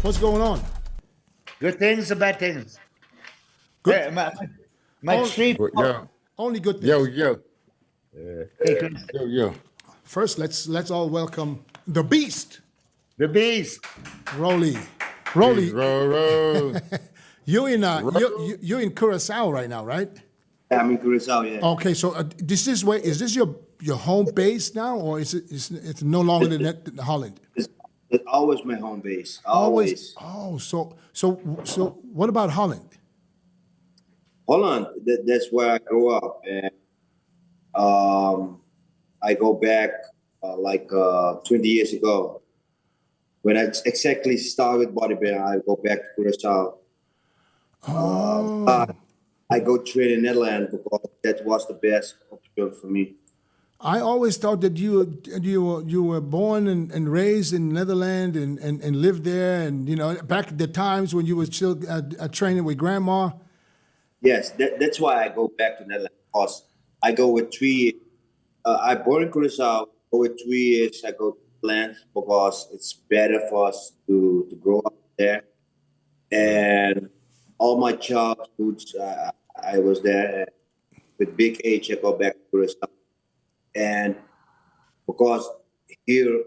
What's going on? Good things or bad things? Good. Hey, my Oh, tree. Yo, Only good things. yo. Hey, Chris. Yo. First, let's all welcome the Beast, The beast. Rolly. Peace, Rolly, roll. you're in Curacao right now, right? Yeah, I'm in Curacao, yeah. Okay, so is this your home base now, or is it's no longer the Holland? It's always my home base. Always. Always. Oh, so what about Holland? Holland, that's where I grew up. And I go back 20 years ago. When I exactly started bodybuilding, I go back to Curacao. I go train in Netherlands because that was the best option for me. I always thought that you were born and raised in Netherlands and lived there, and back at the times when you were still training with grandma. Yes, that's why I go back to Netherlands. Because I go with 3 years. I born in Curacao, go with 3 years, I go to Netherlands because it's better for us to grow up there. And all my childhoods, I was there. With big age, I go back to Curacao. And because here,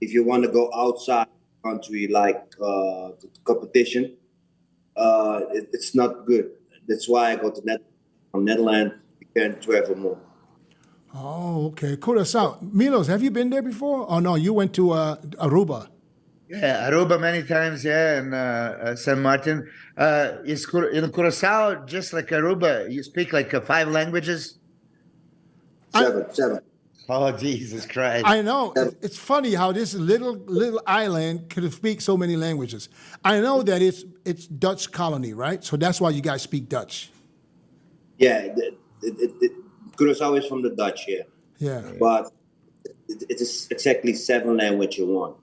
if you want to go outside the country, like competition, it's not good. That's why I go to Netherlands. You can travel more. Oh, okay. Curacao. Milos, have you been there before? Oh, no, you went to Aruba. Yeah, Aruba many times, yeah, and San Martin. In Curacao, just like Aruba, you speak like 5 languages? Seven. Oh, Jesus Christ. I know. It's funny how this little island could speak so many languages. I know that it's Dutch colony, right? So that's why you guys speak Dutch. Yeah, Curacao is from the Dutch, yeah. Yeah. But it is exactly 7 languages in one.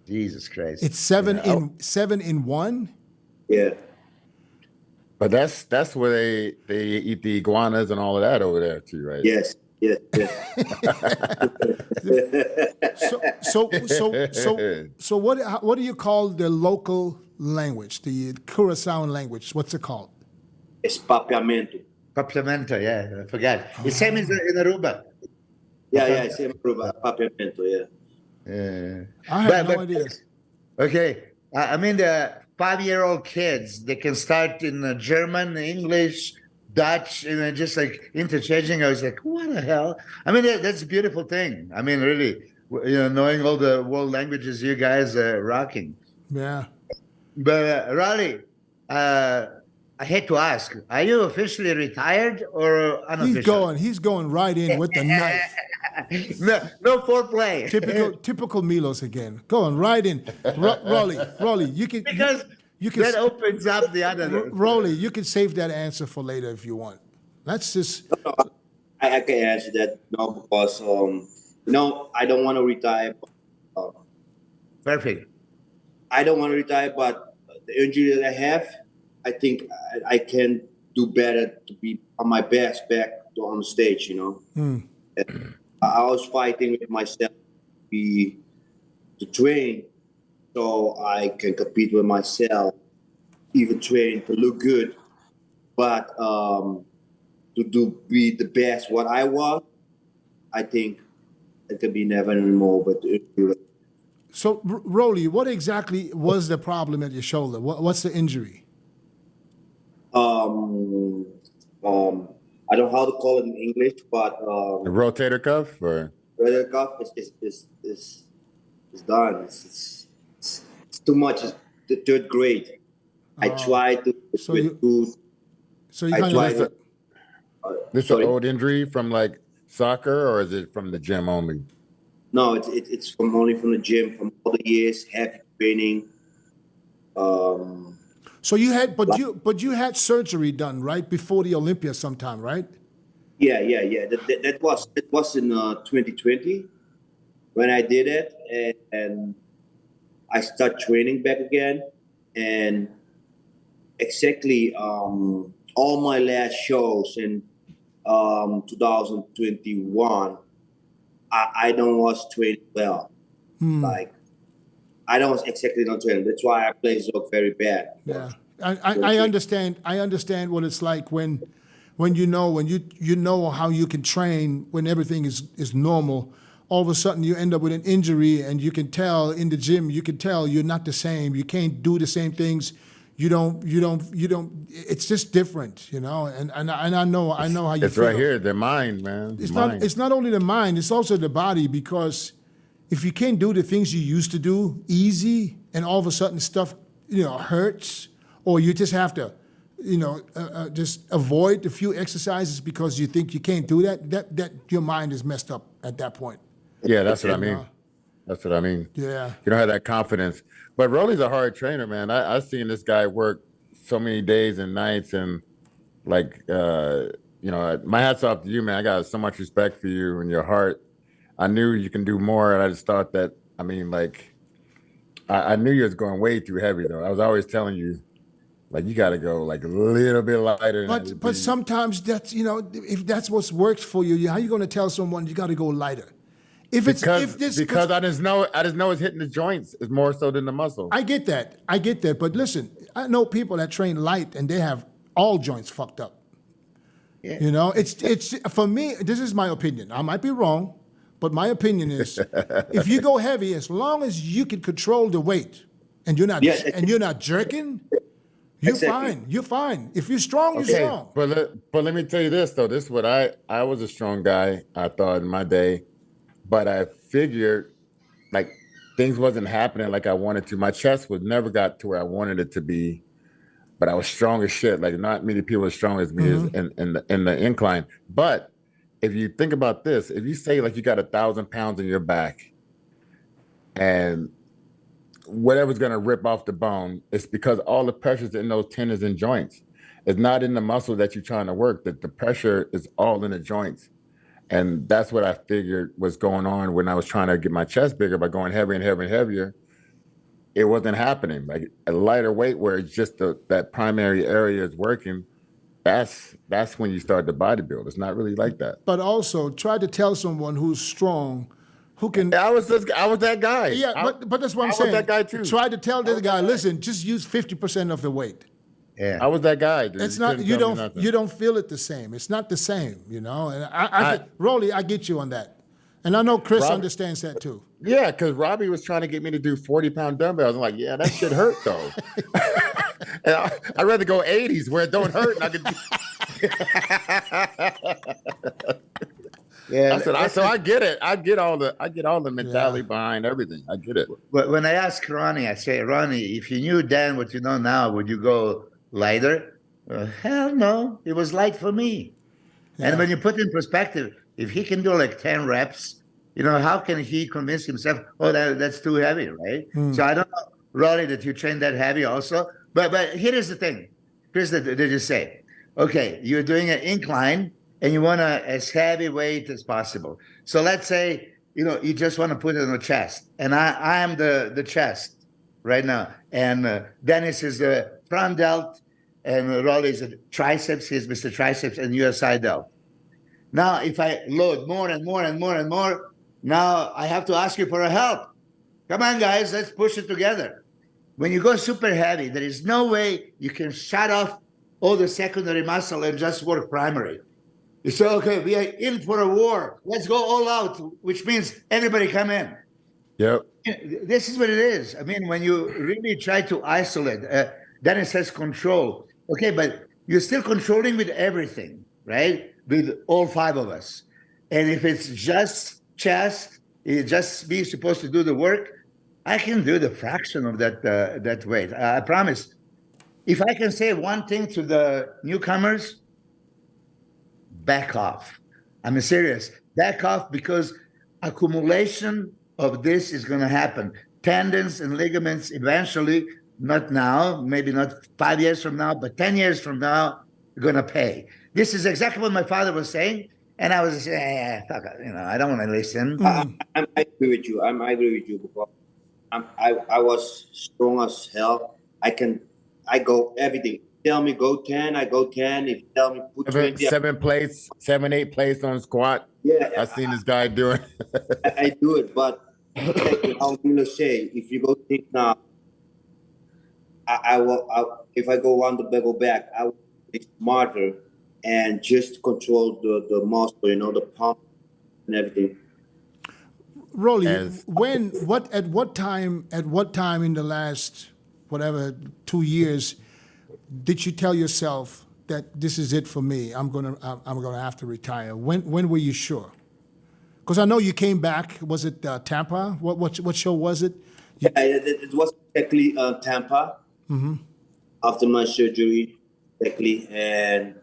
Jesus Christ. It's seven in one? Yeah. But that's where they eat the iguanas and all of that over there too, right? Yes. So what do you call the local language, the Curaçaoan language? What's it called? It's papiamento. Papiamento, yeah, I forgot. It's same as in Aruba. Yeah, same Aruba, papiamento, yeah. Yeah. I have no idea. Okay, I mean the 5-year-old kids, they can start in German, English, Dutch, and just like interchanging. I was like, what the hell? I mean, that's a beautiful thing. I mean, really, knowing all the world languages you guys are rocking. Yeah. But Rolly, I hate to ask, are you officially retired or unofficial? He's going right in with the knife. No foreplay. Typical Milos again. Going right in. Rolly, you can Because you can that opens up the other. Rolly, you can save that answer for later if you want. Let's just. I can answer that because I don't want to retire. Perfect. I don't want to retire, but the injury that I have, I think I can do better to be on my best back on the stage. I was fighting with myself to train so I can compete with myself, even train to look good, but be the best what I was, I think it can be never anymore. But So, Rolly, what exactly was the problem at your shoulder? What's the injury? I don't know how to call it in English, but The rotator cuff, or rotator cuff is done. It's too much. It's the 3rd grade. I tried to. So you kind of. this an old injury from like soccer, or is it from the gym only? No, it's only from the gym, from all the years heavy training. So you had, but you had surgery done right before the Olympia sometime, right? Yeah. That was in 2020 when I did it, and I start training back again, and exactly all my last shows in 2021, I don't was training well. Like I don't exactly know training. That's why I play Zouk very bad. Yeah, I understand. I understand what it's like when you know how you can train when everything is normal. All of a sudden you end up with an injury, and you can tell in the gym. You can tell you're not the same. You can't do the same things. You don't. It's just different, you know. And I know how you It's feel. right here, the mind, man. It's Mind. not. It's not only the mind. It's also the body, because if you can't do the things you used to do easy, and all of a sudden stuff, hurts, or you just have to, just avoid a few exercises because you think you can't do that your mind is messed up at that point. Yeah, that's what I mean. That's what I mean. Yeah. You don't have that confidence. But Roelly's a hard trainer, man. I've seen this guy work so many days and nights, and my hat's off to you, man. I got so much respect for you and your heart. I knew you can do more, and I just thought that, I knew you was going way too heavy, though. I was always telling you, you got to go a little bit lighter. But sometimes that's, if that's what works for you, how you going to tell someone you got to go lighter? Because I just know it's hitting the joints is more so than the muscle. I get that. But listen, I know people that train light and they have all joints fucked up. Yeah. It's for me, this is my opinion. I might be wrong, but my opinion is if you go heavy, as long as you can control the weight and you're not jerking, you're fine. You're fine. If you're strong, you're strong. But let me tell you this, though. This is what I was a strong guy, I thought, in my day. But I figured things wasn't happening like I wanted to. My chest was never got to where I wanted it to be, but I was strong as shit. Not many people as strong as me in the incline. But if you think about this, if you say you got 1,000 pounds in your back and whatever's gonna rip off the bone, it's because all the pressure's in those tendons and joints. It's not in the muscle that you're trying to work. That the pressure is all in the joints. And that's what I figured was going on when I was trying to get my chest bigger by going heavier and heavier and heavier. It wasn't happening. A lighter weight where it's just that primary area is working. That's when you start to bodybuild. It's not really like that. But also try to tell someone who's strong, who can. I was that guy. Yeah, but that's what I'm saying. I was that guy too. Try to tell this guy, listen, just use 50% of the weight. Yeah. I was that guy, dude. It's not you don't feel it the same. It's not the same, And Roelly, I get you on that, and I know Chris understands that too. Yeah, because Robbie was trying to get me to do 40-pound dumbbells. I'm like, yeah, that shit hurt though. And I'd rather go 80s where it don't hurt, and I could. Yeah. So I get it. I get all the mentality behind everything. I get it. But when I ask Ronnie, I say, Ronnie, if you knew then what you know now, would you go lighter? Hell no. It was light for me. Yeah. And when you put in perspective, if he can do 10 reps, how can he convince himself, that's too heavy, right? So I don't know, Roelly, that you train that heavy also. But here is the thing. Chris, did you say, okay, you're doing an incline and you want as heavy weight as possible. So let's say, you just want to put it on the chest. And I am the chest right now. And Dennis is the front delt, and Roelly is the triceps. He's Mr. Triceps, and you're side delt. Now, if I load more and more and more and more, now I have to ask you for a help. Come on, guys, let's push it together. When you go super heavy, there is no way you can shut off all the secondary muscle and just work primary. You say, okay, we are in for a war. Let's go all out, which means everybody come in. Yep. This is what it is. I mean, when you really try to isolate, then it says control. Okay, but you're still controlling with everything, right? With all 5 of us. And if it's just chest, it's just me supposed to do the work, I can do the fraction of that weight. I promise. If I can say one thing to the newcomers, back off. I'm serious. Back off, because accumulation of this is going to happen. Tendons and ligaments eventually, not now, maybe not 5 years from now, but 10 years from now, you're going to pay. This is exactly what my father was saying. And I was saying, fuck it, I don't want to listen. I agree with you. I agree with you, because I was strong as hell. I go everything. Tell me go 10, I go 10. If you tell me put 20, 7, 8 plates on squat. Yeah, I've seen this guy do it. I do it, but exactly how you say. If you go think now, I will. If I go back, I will be smarter and just control the muscle, the pump and everything. Rolly, at what time in the last, whatever, 2 years, did you tell yourself that this is it for me? I'm gonna have to retire. When were you sure? Because I know you came back. Was it Tampa? What show was it? Yeah, it was exactly Tampa. After my surgery, exactly, and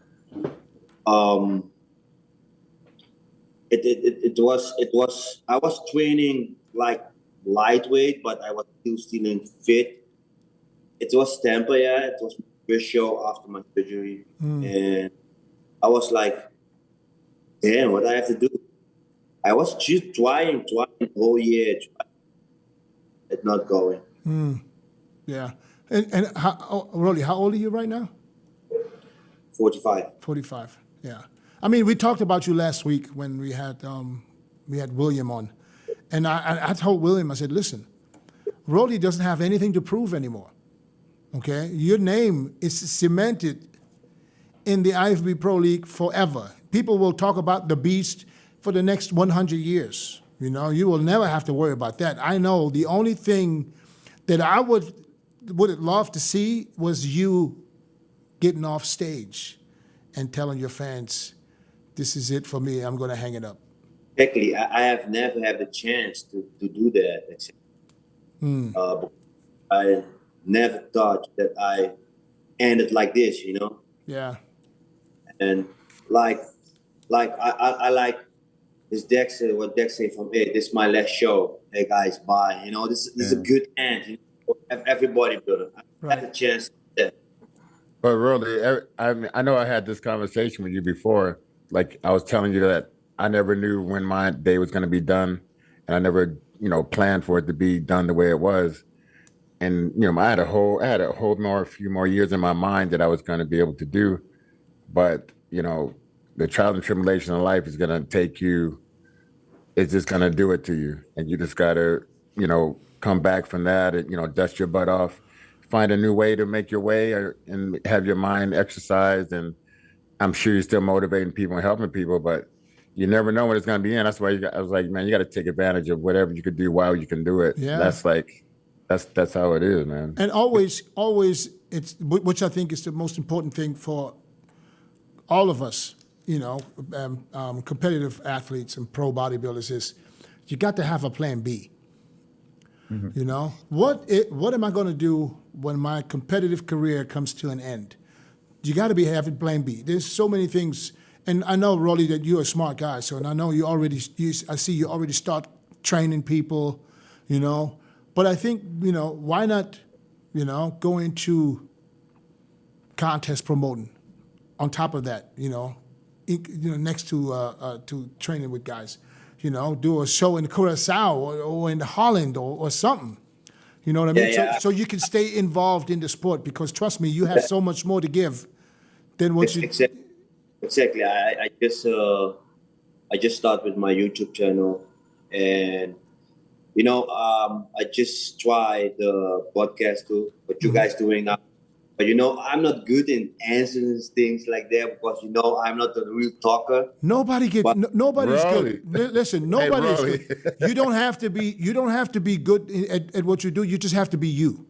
it was I was training like lightweight, but I was still in fit. It was Tampa, yeah. It was my first show after my surgery, and I was like, damn, what I have to do? I was just trying the whole year, it's not going. Yeah. And Rolly, how old are you right now? 45. 45. Yeah. I mean, we talked about you last week when we had William on, and I told William, I said, listen, Rolly doesn't have anything to prove anymore. Okay, your name is cemented in the IFB Pro League forever. People will talk about the Beast for the next 100 years. You will never have to worry about that. I know the only thing that I would love to see was you getting off stage and telling your fans, this is it for me, I'm going to hang it up. Exactly. I have never had the chance to do that. I never thought that I ended like this, Yeah. And like I like this Dex said, what Dex say from hey, this is my last show. Hey guys, bye. This is a good end. Everybody builder. I had the chance. But really, I know I had this conversation with you before. Like I was telling you that I never knew when my day was going to be done, and I never, planned for it to be done the way it was. And I had a few more years in my mind that I was going to be able to do. But the trials and tribulation of life is going to take you. It's just going to do it to you, and you just got to, come back from that and dust your butt off, find a new way to make your way, and have your mind exercised. And I'm sure you're still motivating people and helping people, but you never know when it's going to be in. That's why I was like, man, you got to take advantage of whatever you could do while you can do it. Yeah. That's how it is, man. And always, it's which I think is the most important thing for all of us, competitive athletes and pro bodybuilders is you got to have a plan B. What am I going to do when my competitive career comes to an end? You got to be having plan B. There's so many things, and I know, Rolly, that you're a smart guy. So, and I know I see you already start training people, But I think, why not, go into contest promoting on top of that, next to training with guys, do a show in CURACAO or in Holland or something. You know what I mean? Yeah. So you can stay involved in the sport because trust me, you have so much more to give than what you. Exactly. I just started with my YouTube channel, and I just tried the podcast too. What you guys doing now? But I'm not good in answering things like that because I'm not a real talker. Nobody's good. Listen, nobody's good. You don't have to be good at what you do. You just have to be you.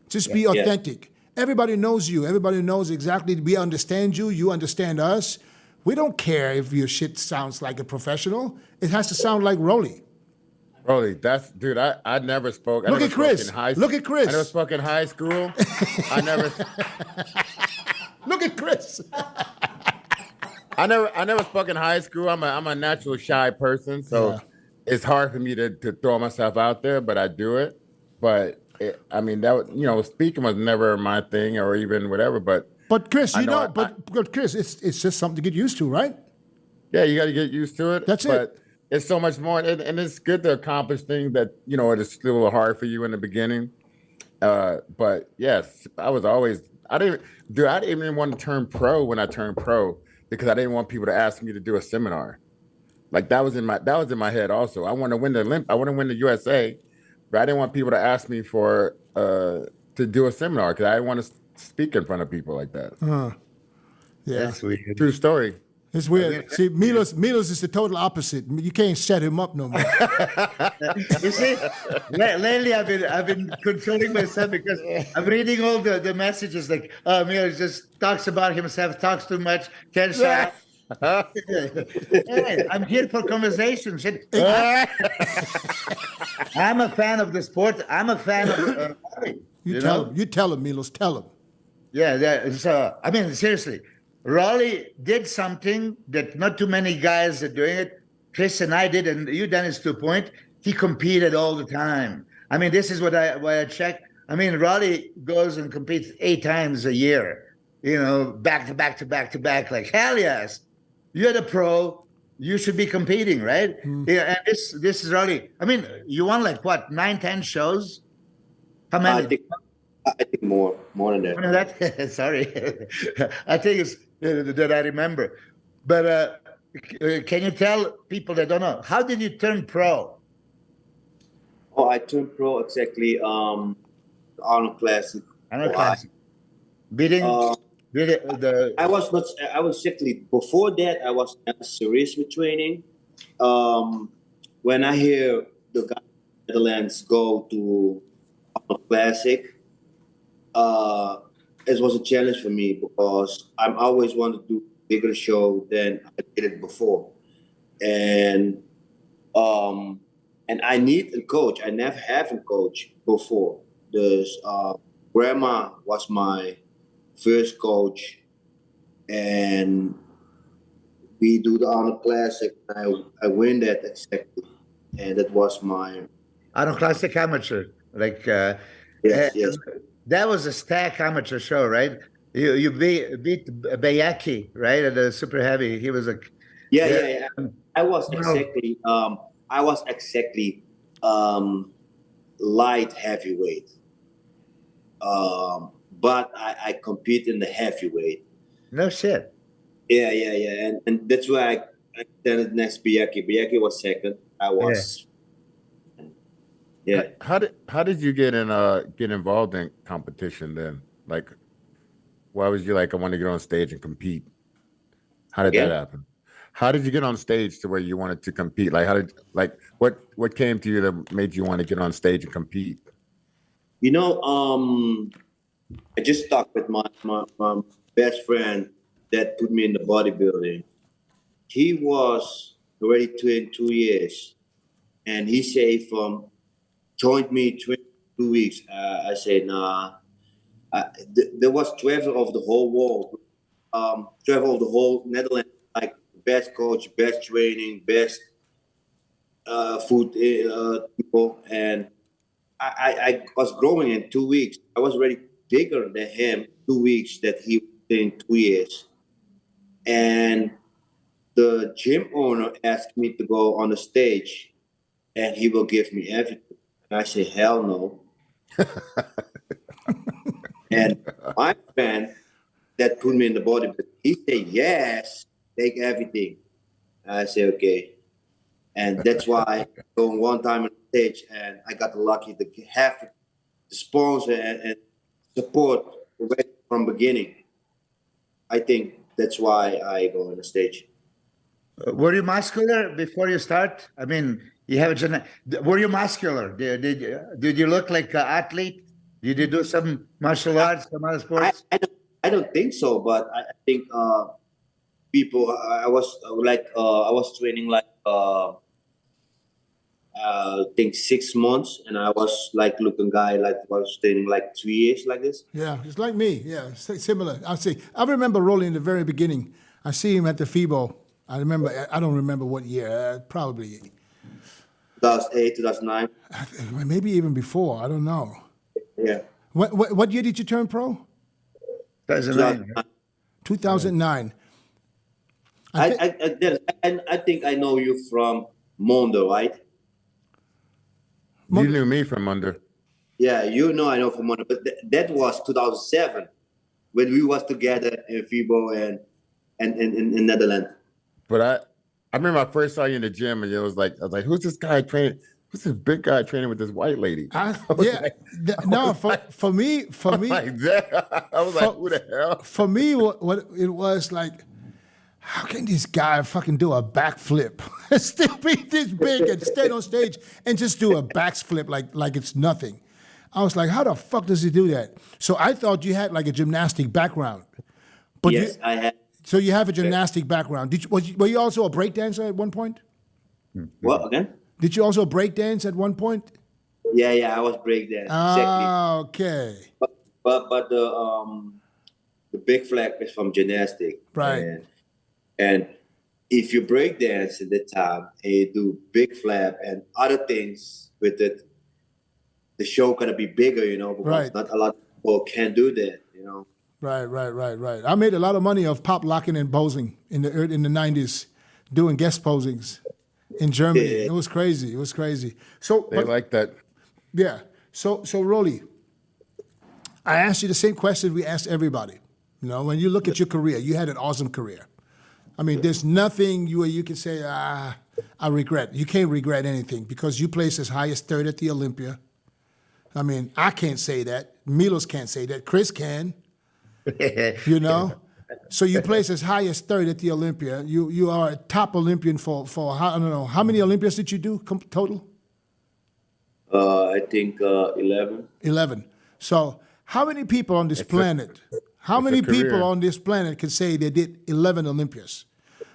Just be authentic. Everybody knows you. Everybody knows exactly. We understand you. You understand us. We don't care if your shit sounds like a professional. It has to sound like Rolly. Rolly, dude, I never spoke. Look at Chris. Look at Chris. I never spoke in high school. Look at Chris. I never spoke in high school. I'm a natural shy person, so it's hard for me to throw myself out there, but I do it. But speaking was never my thing or even whatever. But Chris, but Chris, it's just something to get used to, right? Yeah, you got to get used to it. That's it. It's so much more, and it's good to accomplish things that it is still hard for you in the beginning. But yes, I didn't even want to turn pro when I turned pro because I didn't want people to ask me to do a seminar. Like that was in my head also. I want to win I want to win the USA, but I didn't want people to ask me for to do a seminar because I didn't want to speak in front of people like that. Yeah, That's weird. True story. it's weird. See, Milos is the total opposite. You can't set him up no more. You see, lately I've been controlling myself because I'm reading all the messages like, oh, Milo just talks about himself, talks too much, can't shut up. Hey, I'm here for conversation. I'm a fan of the sport. I'm a fan of You tell him, Milos, tell him. Yeah, so I mean, seriously, Rolly did something that not too many guys are doing it. Chris and I did, and you, Dennis, to a point. He competed all the time. I mean, this is what I check. I mean, Rolly goes and competes 8 times a year, back to back to back to back. Like, hell yes, you're the pro. You should be competing, right? Yeah, and this is Rolly. I mean, you won like what, 9, 10 shows? How many? I think more than that. More than that? Sorry. I think it's that I remember. But can you tell people that don't know, how did you turn pro? Oh, I turned pro exactly Arnold Classic. Arnold Classic. Beating the... I was actually, before that, I was not serious with training. When I hear the guys in the Netherlands go to Arnold Classic, it was a challenge for me because I'm always want to do a bigger show than I did it before. And I need a coach. I never have a coach before. Grandma was my first coach, and we do the Arnold Classic. I win that exactly, and that was my Arnold Classic amateur. Like yes. That was a stack amateur show, right? You beat Bayaki, right, at the super heavy. He was like, yeah. I was exactly light heavyweight, but I compete in the heavyweight. No shit. Yeah, and that's why I did next Bayaki. Bayaki was second. I was. Yeah. How did you get involved in competition then? Like, why was you like, I want to get on stage and compete? How did that happen? How did you get on stage to where you wanted to compete? Like, what came to you that made you want to get on stage and compete? I just talked with my best friend that put me in the bodybuilding. He was already 22 years, and he said joined me 22 weeks. I said, nah. There was travel of the whole world, travel of the whole Netherlands, like best coach, best training, best food people. And I was growing in 2 weeks. I was already bigger than him 2 weeks that he was in 2 years. And the gym owner asked me to go on the stage and he will give me everything. I say, hell no. And my friend that put me in the bodybuilding, he said, yes, take everything. I say, okay. And that's why I go one time on stage and I got lucky to have the sponsor and support right from beginning. I think that's why I go on the stage. Were you muscular before you start? I mean, you have were you muscular? Did you look like an athlete? Did you do some martial arts, some other sports? I don't think so, but I think people. I was training like I think 6 months, and I was like looking guy like I was training like 3 years like this. Yeah, it's like me. Yeah, similar. I remember Rolly in the very beginning. I see him at the FIBO. I don't remember what year. Probably 2008, 2009. Maybe even before. I don't know. Yeah. What year did you turn pro? 2009. 2009. I think I know you from Mondo, right? You knew me from under. Yeah, I know from Mondo, but that was 2007 when we was together in FIBO and in Netherlands. But I remember I first saw you in the gym, and it was like, I was like, who's this guy training? Who's this big guy training with this white lady? For me, like that. I was like, who the hell? For me, what it was like, how can this guy fucking do a backflip? Still be this big and stand on stage and just do a backflip like it's nothing. I was like, how the fuck does he do that? So I thought you had like a gymnastic background. But yes, I have. So you have a gymnastic background. Were you also a breakdancer at one point? What again? Did you also breakdance at one point? Yeah, I was breakdancing. Ah, okay. But the big flag is from gymnastic, right? And if you breakdance at the time and you do big flap and other things with it, the show gonna be bigger, you know, because not a lot of people can do that, you know. Right. I made a lot of money off pop locking and posing in the 90s, doing guest posings in Germany. Yeah. It was crazy. So they like that. Yeah. So Rolly, I asked you the same question we asked everybody. You know, when you look at your career, you had an awesome career. I mean, there's nothing you can say, I regret. You can't regret anything because you placed as high as third at the Olympia. I mean, I can't say that. Milos can't say that. Chris can. You know? So you placed as high as third at the Olympia. You are a top Olympian for I don't know, how many Olympias did you do total? I think 11. 11. So how many people on this planet, how many people on this planet can say they did 11 Olympias?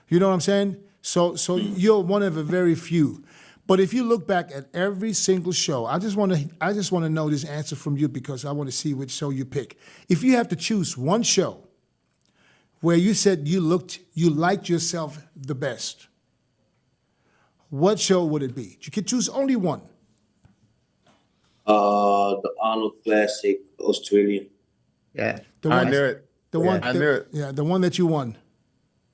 You know what I'm saying? So you're one of the very few. But if you look back at every single show, I just want to know this answer from you because I want to see which show you pick. If you have to choose one show where you said you liked yourself the best, what show would it be? You could choose only one. The Arnold Classic Australian. Yeah, I knew it. I knew it. Yeah, the one that you won.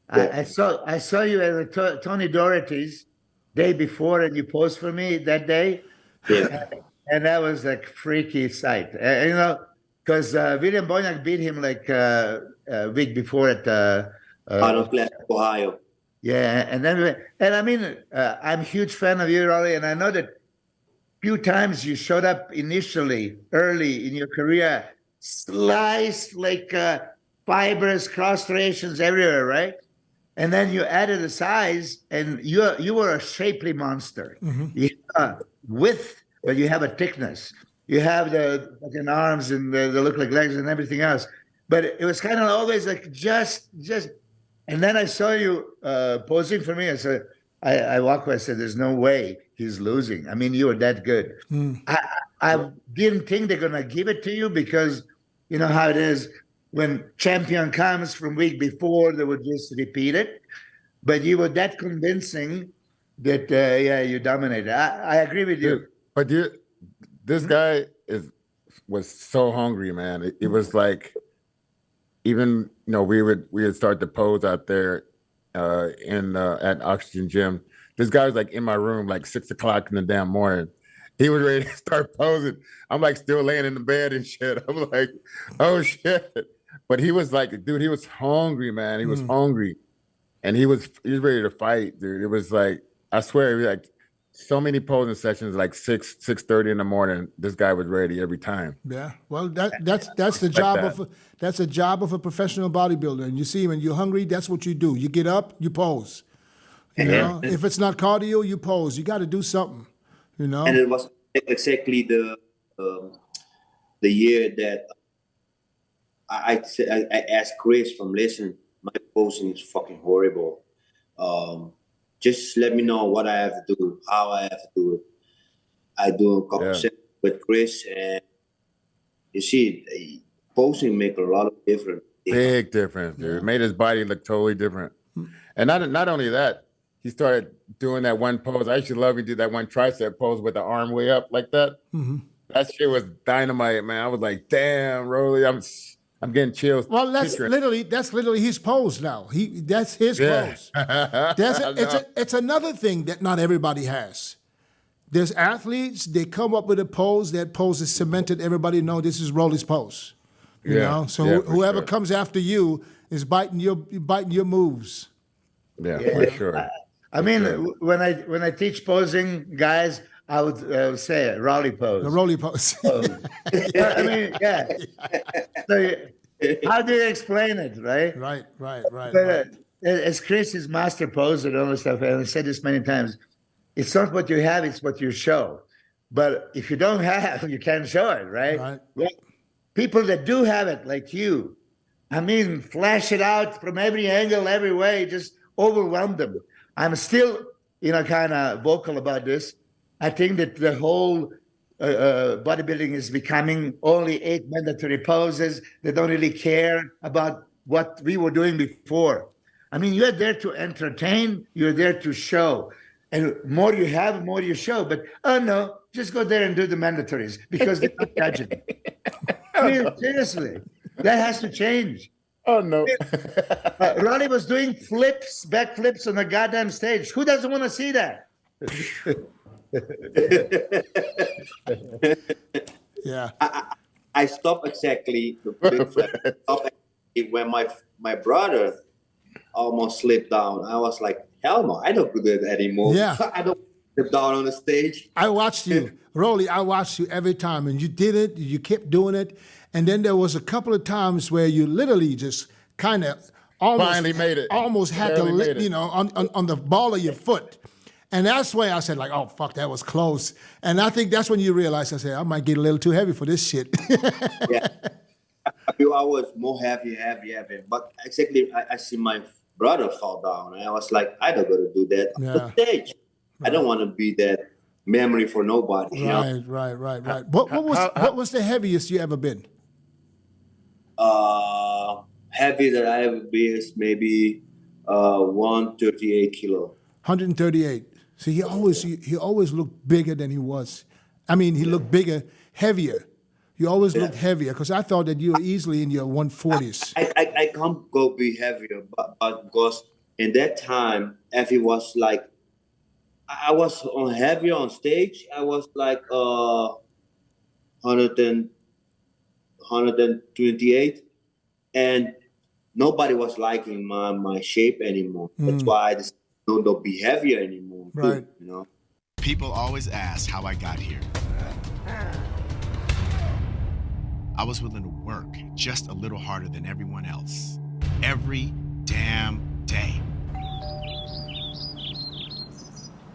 I saw you at the Tony Doherty's day before, and you posed for me that day. Yeah, and that was like freaky sight. You know, because William Boynak beat him like a week before at Arnold Classic, Ohio. Yeah, and I mean, I'm a huge fan of you, Rolly, and I know that few times you showed up initially, early in your career, sliced like fibers, cross striations everywhere, right? And then you added a size, and you were a shapely monster. Mm-hmm. You have width, but you have a thickness. You have the fucking arms and they look like legs and everything else. But it was kind of always like just. And then I saw you posing for me. I said, I walked away. I said, "There's no way he's losing. I mean, you were that good." Mm. I didn't think they're gonna give it to you because you know how it is. When champion comes from week before, they would just repeat it. But you were that convincing that, you dominated. I agree with you. But this guy was so hungry, man. It was like, even, you know, we would start to pose out there at Oxygen Gym. This guy was like in my room like 6 o'clock in the damn morning. He was ready to start posing. I'm like still laying in the bed and shit. I'm like, oh shit. But he was like, dude, he was hungry, man. He was hungry. And he was ready to fight, dude. It was like, I swear, like so many posing sessions, like 6:30 in the morning. This guy was ready every time. Yeah. Well, that's the job that's a job of a professional bodybuilder. And you see, when you're hungry, that's what you do. You get up, you pose. You know, if it's not cardio, you pose. You got to do something. You know. And it was exactly the year that I asked Chris from Listen, my posing is fucking horrible. Just let me know what I have to do, how I have to do it. I do a couple sessions with Chris, and you see, posing make a lot of difference. Big difference, dude. It made his body look totally different. And not only that, he started doing that one pose. I used to love he did that one tricep pose with the arm way up like that. Mm-hmm. That shit was dynamite, man. I was like, damn, Rolly, I'm getting chills. Well, that's literally his pose now. That's his pose. It's another thing that not everybody has. There's athletes, they come up with a pose, that pose is cemented. Everybody know this is Roelly'S pose. You know? So whoever comes after you is biting your moves. Yeah, for sure. I mean, when I teach posing, guys, I would say Rolly pose. The Roelly pose. I mean, yeah. So, how do you explain it, right? Right. But, as Chris is master poser and all this stuff, and I said this many times, it's not what you have, it's what you show. But if you don't have, you can't show it, right? Well, people that do have it, like you, I mean, flash it out from every angle, every way, just overwhelm them. I'm still, kind of vocal about this. I think that the whole bodybuilding is becoming only 8 mandatory poses. They don't really care about what we were doing before. I mean, you're there to entertain, you're there to show. And more you have, more you show. But, oh, no, just go there and do the mandatories because they're not judging. I mean, seriously, that has to change. Oh, no. Ronnie was doing backflips on the goddamn stage. Who doesn't want to see that? Yeah. I stopped exactly the big flip. When my brother almost slipped down. I was like, hell no, I don't do that anymore. Yeah. I don't slip down on the stage. I watched you, Roelly. I watched you every time, and you did it. You kept doing it, and then there was a couple of times where you literally just kind of finally made it. Almost had to, on the ball of your foot. And that's why I said, like, oh, fuck, that was close. And I think that's when you realized, I said, I might get a little too heavy for this shit. Yeah. I feel I was more heavy. But exactly, I see my brother fall down. And I was like, I don't got to do that on the stage. Right. I don't want to be that memory for nobody. Right. What was the heaviest you ever been? Heavy that I ever been is maybe 138 kilo. 138. See, he always looked bigger than he was. I mean, he looked bigger, heavier. You always looked heavier because I thought that you were easily in your 140s. I can't go be heavier, but because in that time, if it was like, I was on heavier on stage, I was like 128, and nobody was liking my shape anymore. That's why I decided don't be heavier anymore. Right. Too, People always ask how I got here. I was willing to work just a little harder than everyone else. Every damn day.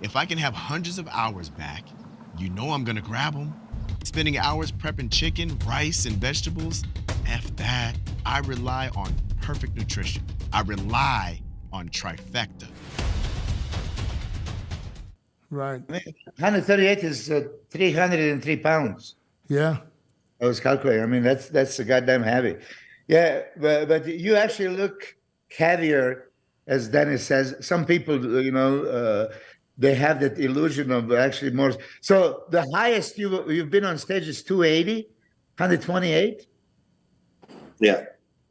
If I can have hundreds of hours back, you know I'm gonna grab them. Spending hours prepping chicken, rice, and vegetables, F that. I rely on perfect nutrition. I rely on trifecta. Right. 138 is 303 pounds. Yeah. I was calculating. I mean, that's goddamn heavy. Yeah, but you actually look heavier, as Dennis says. Some people, they have that illusion of actually more. So the highest you've been on stage is 280, 128. Yeah.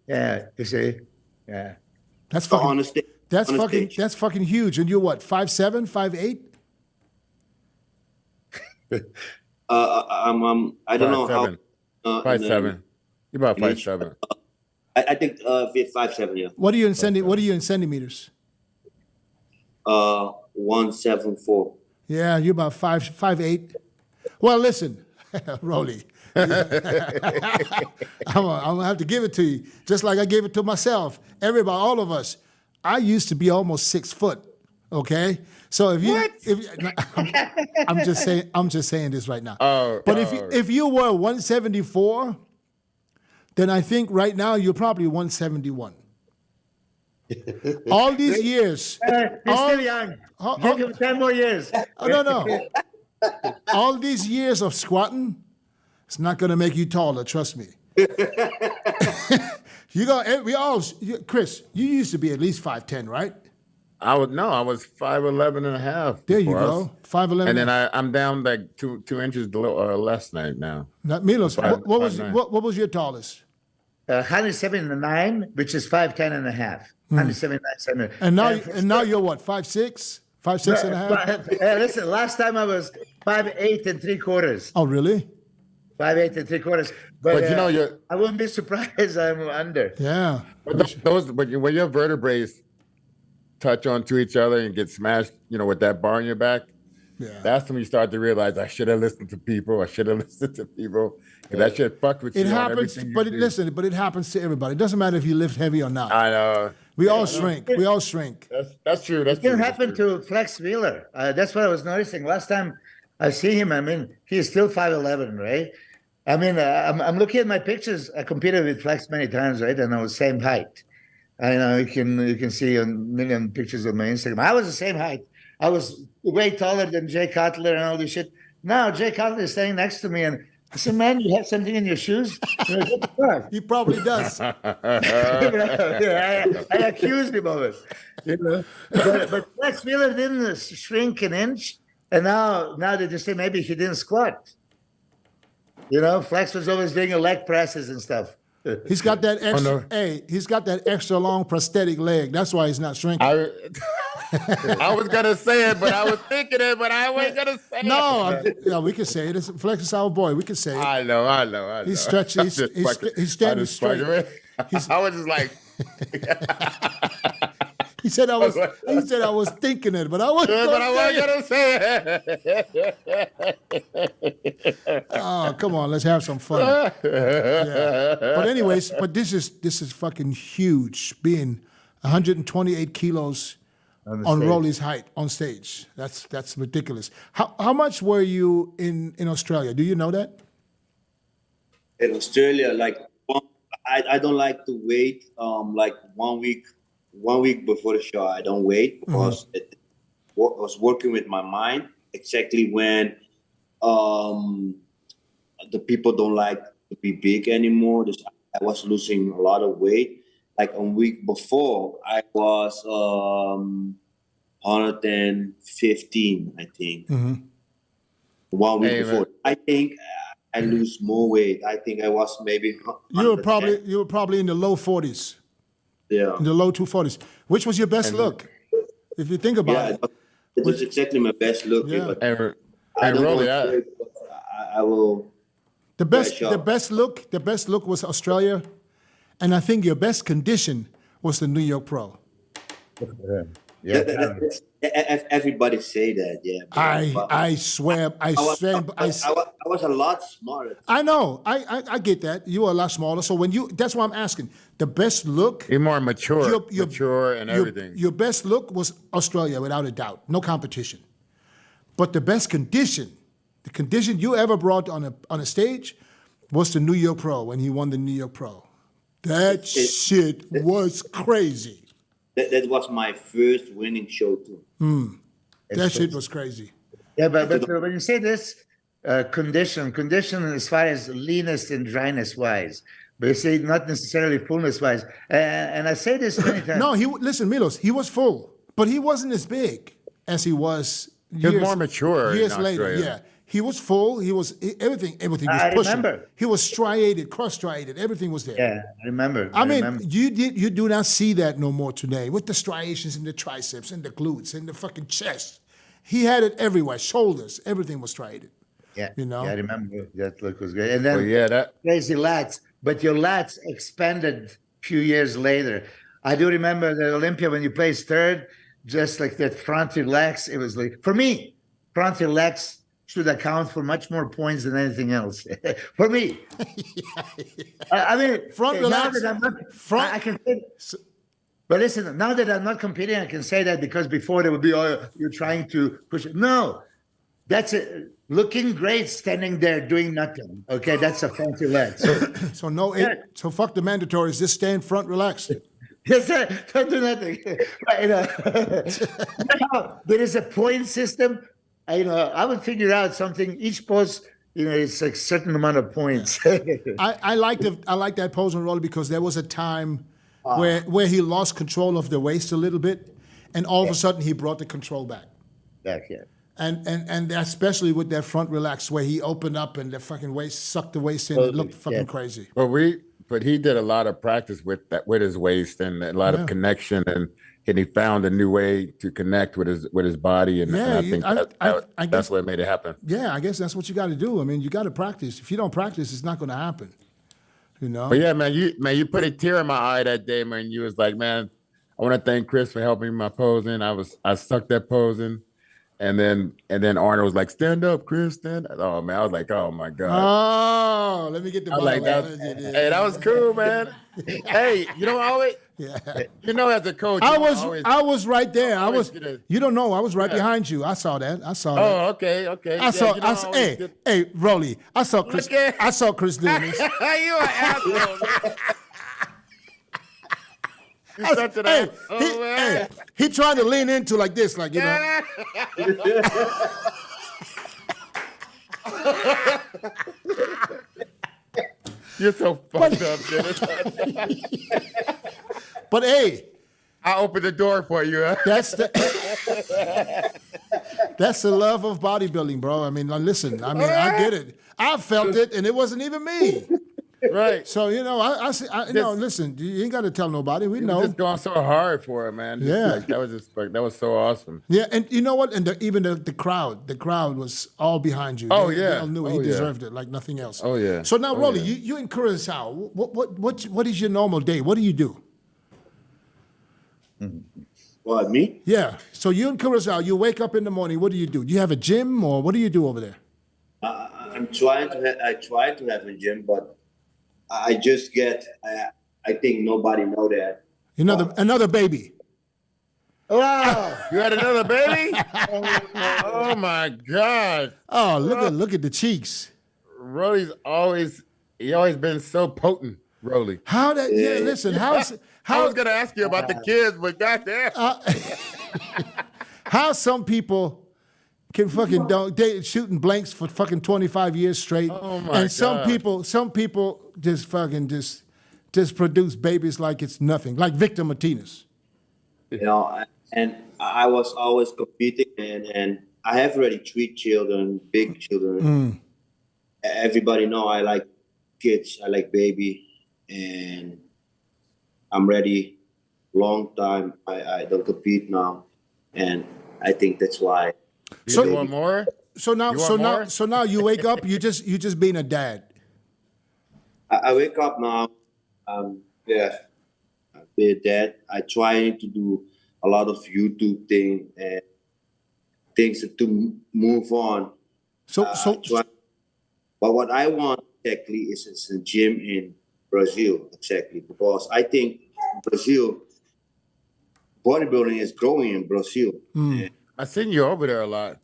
Yeah. You see. Yeah. That's fucking. On the stage. That's fucking huge. And you're what? 5'7", 5'8"? I don't know how. 5'7". You're about 5'7". I think 5'7". Yeah. What are you in centimeters? 174. Yeah, you're about 5'8". Well, listen, Roelly. I'm gonna have to give it to you, just like I gave it to myself. Everybody, all of us. I used to be almost 6 foot. Okay, so I'm just saying this right now. But if you were 174, then I think right now you're probably 171. All these years, You're still young. Give him 10 more years. No. All these years of squatting, it's not going to make you taller. Trust me. Chris, you used to be at least 5'10", right? I was 5'11" and a half. There you go, 5'11". And then I'm down like two inches less now. Milos, what was your tallest? 179, which is 5'10" and a half. 179. And now you're what? 5'6", 5'6" and a half. Listen, last time I was 5'8" and 3/4. Oh, really? 5'8" and 3/4. But I wouldn't be surprised I'm under. Yeah. But were your vertebrae touch onto each other and get smashed, with that bar on your back. Yeah. That's when you start to realize I should have listened to people. Because that shit fucked with you. It happens, but it happens to everybody. It doesn't matter if you lift heavy or not. I know. We all shrink. We all shrink. That's true. That's It true. can happen to Flex Wheeler. That's what I was noticing last time I see him. I mean, he's still 5'11", right? I mean, I'm looking at my pictures. I competed with Flex many times, right? And I was same height. I know you can see a million pictures of my Instagram. I was the same height. I was way taller than Jay Cutler and all this shit. Now Jay Cutler is standing next to me, and I said, "Man, you have something in your shoes?" He probably does. I accused him of it. But Flex Wheeler didn't shrink an inch, and now they just say maybe he didn't squat. Flex was always doing leg presses and stuff. He's got that extra. He's got that extra long prosthetic leg. That's why he's not shrinking. I was gonna say it, but I was thinking it, but I wasn't gonna say it. No, we can say it. Flex is our boy. We can say it. I know. He's stretching. He's standing straight. I was just like. He said I was thinking it, but I wasn't gonna say it. Oh, come on, let's have some fun. Yeah. But anyways, this is fucking huge. Being 128 kilos on Roelly's height on stage. That's ridiculous. How much were you in Australia? Do you know that? In Australia, I don't like to wait. Like 1 week. 1 week before the show, I don't wait because I was working with my mind exactly when the people don't like to be big anymore. I was losing a lot of weight. Like a week before, I was 115, I think. 1 week before. I think I lose more weight. I think I was maybe. You were probably in the low 40s. Yeah. In the low 240s. Which was your best look? If you think about it. It was exactly my best look. Yeah. I will. The best look was Australia, and I think your best condition was the New York Pro. Everybody say that, yeah. I swear, I was a lot smaller. I know, I get that. You were a lot smaller. So that's why I'm asking. The best look. You're more mature, and everything. Your best look was Australia, without a doubt, no competition. But the best condition, the condition you ever brought on a stage, was the New York Pro when he won the New York Pro. That shit was crazy. That was my first winning show too. That shit was crazy. Yeah, but when you say this, condition as far as leanness and dryness wise, but you say not necessarily fullness wise. And I say this many times. No, listen, Milos, he was full, but he wasn't as big as he was. He was more mature. Years later, yeah. He was full. He was everything was pushing. Remember. He was striated, cross-striated. Everything was there. Yeah, I remember. I mean, you do not see that no more today with the striations in the triceps and the glutes and the fucking chest. He had it everywhere, shoulders, everything was striated. Yeah, Yeah, I remember that look was good. And then crazy lats, but your lats expanded a few years later. I do remember the Olympia when you placed third, just like that front relax. It was like, for me, front relax should account for much more points than anything else. For me. I mean, front relax. I can say, but listen, now that I'm not competing, I can say that because before there would be, you're trying to push it. No, that's it. Looking great, standing there doing nothing. Okay, that's a fancy leg. So fuck the mandatories. Just stand front, relaxed. Yes, sir. Don't do nothing. Now, there is a point system. I would figure out something. Each pose, it's like a certain amount of points. I like that pose on Rolly because there was a time where he lost control of the waist a little bit, and all of a sudden he brought the control back. Back, yeah. And especially with that front relax where he opened up and the fucking waist sucked the waist in. It looked fucking crazy. But he did a lot of practice with his waist and a lot of connection and he found a new way to connect with his body, and I think that's what made it happen. Yeah, I guess that's what you got to do. I mean, you got to practice. If you don't practice, it's not going to happen. But yeah, man, you put a tear in my eye that day, man. You was like, man, I want to thank Chris for helping me my posing. I sucked at posing. And then Arnold was like, stand up, Chris, stand up. Oh man, I was like, oh my God. Oh, let me get the I was like, hey, that was cool, man. Hey, always, as a coach, I was right there. You don't know, I was right behind you. I saw that. Oh, okay. Hey, Rolly, I saw Chris doing this. You an asshole. He tried to lean into like this, like, You're so fucked up, Dennis. But hey, I opened the door for you. Huh? That's the love of bodybuilding, bro. I mean, listen. I mean, I get it. I felt it, and it wasn't even me. Right. So listen. You ain't got to tell nobody. We know. Just going so hard for it, man. That was so awesome. Yeah, and you know what? And even the crowd was all behind you. They all knew he deserved it like nothing else. Oh yeah. So now, Rolly, you in Curacao. What is your normal day? What do you do? What, me? Yeah. So you in Curacao. You wake up in the morning. What do you do? Do you have a gym or what do you do over there? I try to have a gym, but I just get. I think nobody know that. Another baby. Wow! You had another baby? Oh my God! Oh, look at the cheeks. Roelly's always been so potent, Roelly. How that? Yeah, listen. I was gonna ask you about the kids, but goddamn. How some people can fucking they shooting blanks for fucking 25 years straight, and some people just fucking just produce babies like it's nothing, like Victor Martinez. And I was always competing, and I have already 3 children, big children. Everybody know I like kids, I like baby, and I'm ready. Long time I don't compete now, and I think that's why. You want more? So now you wake up, you just being a dad. I wake up now. Be a dad. I try to do a lot of YouTube thing and things to move on. But what I want exactly is a gym in Brazil, exactly, because I think Brazil bodybuilding is growing in Brazil. I seen you over there a lot.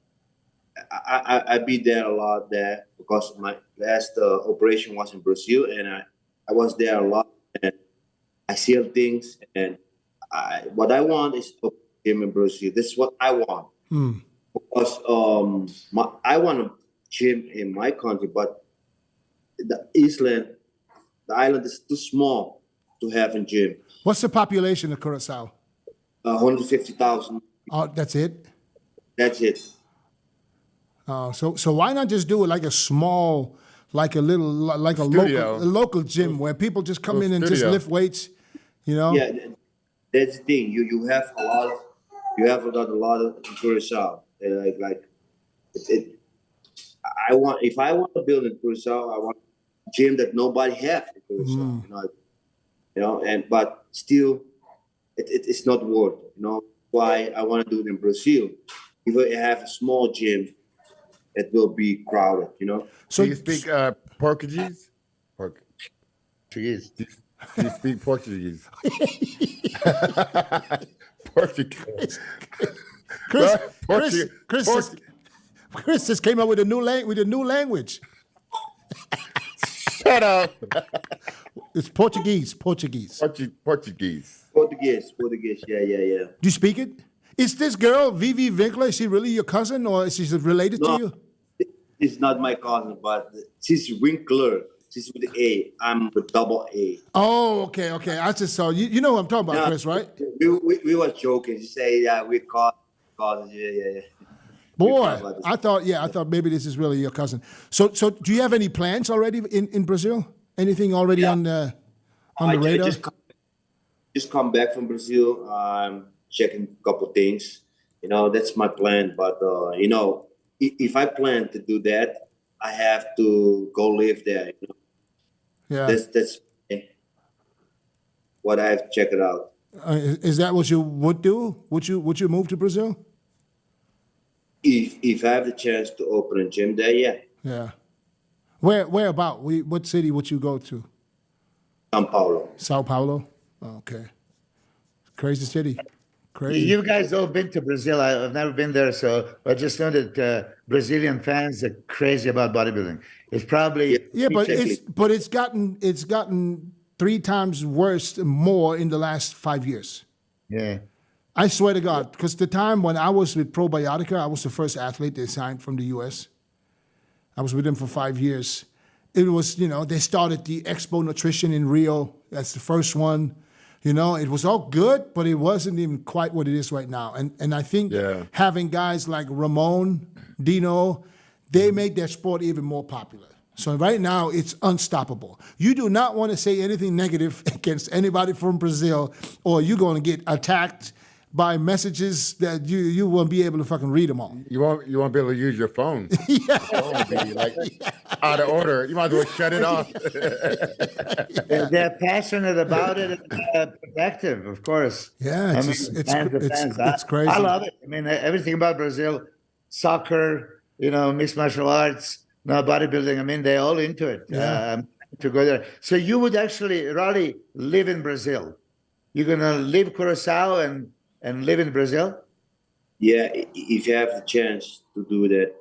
I be there a lot there because my last operation was in Brazil, and I was there a lot, and I see things, and what I want is a gym in Brazil. This is what I want. Because I want a gym in my country, but the island is too small to have a gym. What's the population of Curacao? 150,000. Oh, that's it? That's it. So why not just do it like a small, like a local gym where people just come in and just lift weights, Yeah, that's the thing. You have a lot of Curacao. If I want to build in Curacao, I want a gym that nobody has in Curacao. But still, it's not worth. Why I want to do it in Brazil. If I have a small gym, it will be crowded. So you speak Portuguese? Portuguese. Do you speak Portuguese? Portuguese. Chris just came up with a new language. Shut up. It's Portuguese. Portuguese. Yeah. Do you speak it? Is this girl, Vivi Winkler, is she really your cousin or is she related to you? It's not my cousin, but she's Winkler. She's with A. I'm with double A. Oh, okay. I just saw you know who I'm talking about, Chris, right? We were joking. She say, yeah, we cousins. Yeah. Boy, I thought maybe this is really your cousin. So do you have any plans already in Brazil? Anything already on the radar? Just come back from Brazil. I'm checking a couple of things. That's my plan. But if I plan to do that, I have to go live there. Yeah, that's what I have to check it out. Is that what you would do? Would you move to Brazil? If I have the chance to open a gym there, yeah. Yeah. Where about? What city would you go to? São Paulo. Sao Paulo? Oh, okay. Crazy city. Crazy. You guys all been to Brazil. I've never been there, so I just know that Brazilian fans are crazy about bodybuilding. It's probably but it's gotten 3 times worse, more in the last 5 years. Yeah. I swear to God, because the time when I was with Probiotica, I was the first athlete they signed from the U.S. I was with them for 5 years. It was, they started the Expo Nutrition in Rio. That's the first one. It was all good, but it wasn't even quite what it is right now. And I think having guys like Ramon, Dino, they made that sport even more popular. So right now, it's unstoppable. You do not want to say anything negative against anybody from Brazil, or you're going to get attacked by messages that you won't be able to fucking read them all. You won't be able to use your phone. Yeah. It won't be like out of order. You might as well shut it off. They're passionate about it and protective, of course. Yeah, it's crazy. I love it. I mean, everything about Brazil, soccer, mixed martial arts, bodybuilding. I mean, they're all into it. Yeah. To go there. So you would actually, Rolly, live in Brazil. You're gonna leave Curacao and live in Brazil? Yeah, if you have the chance to do that,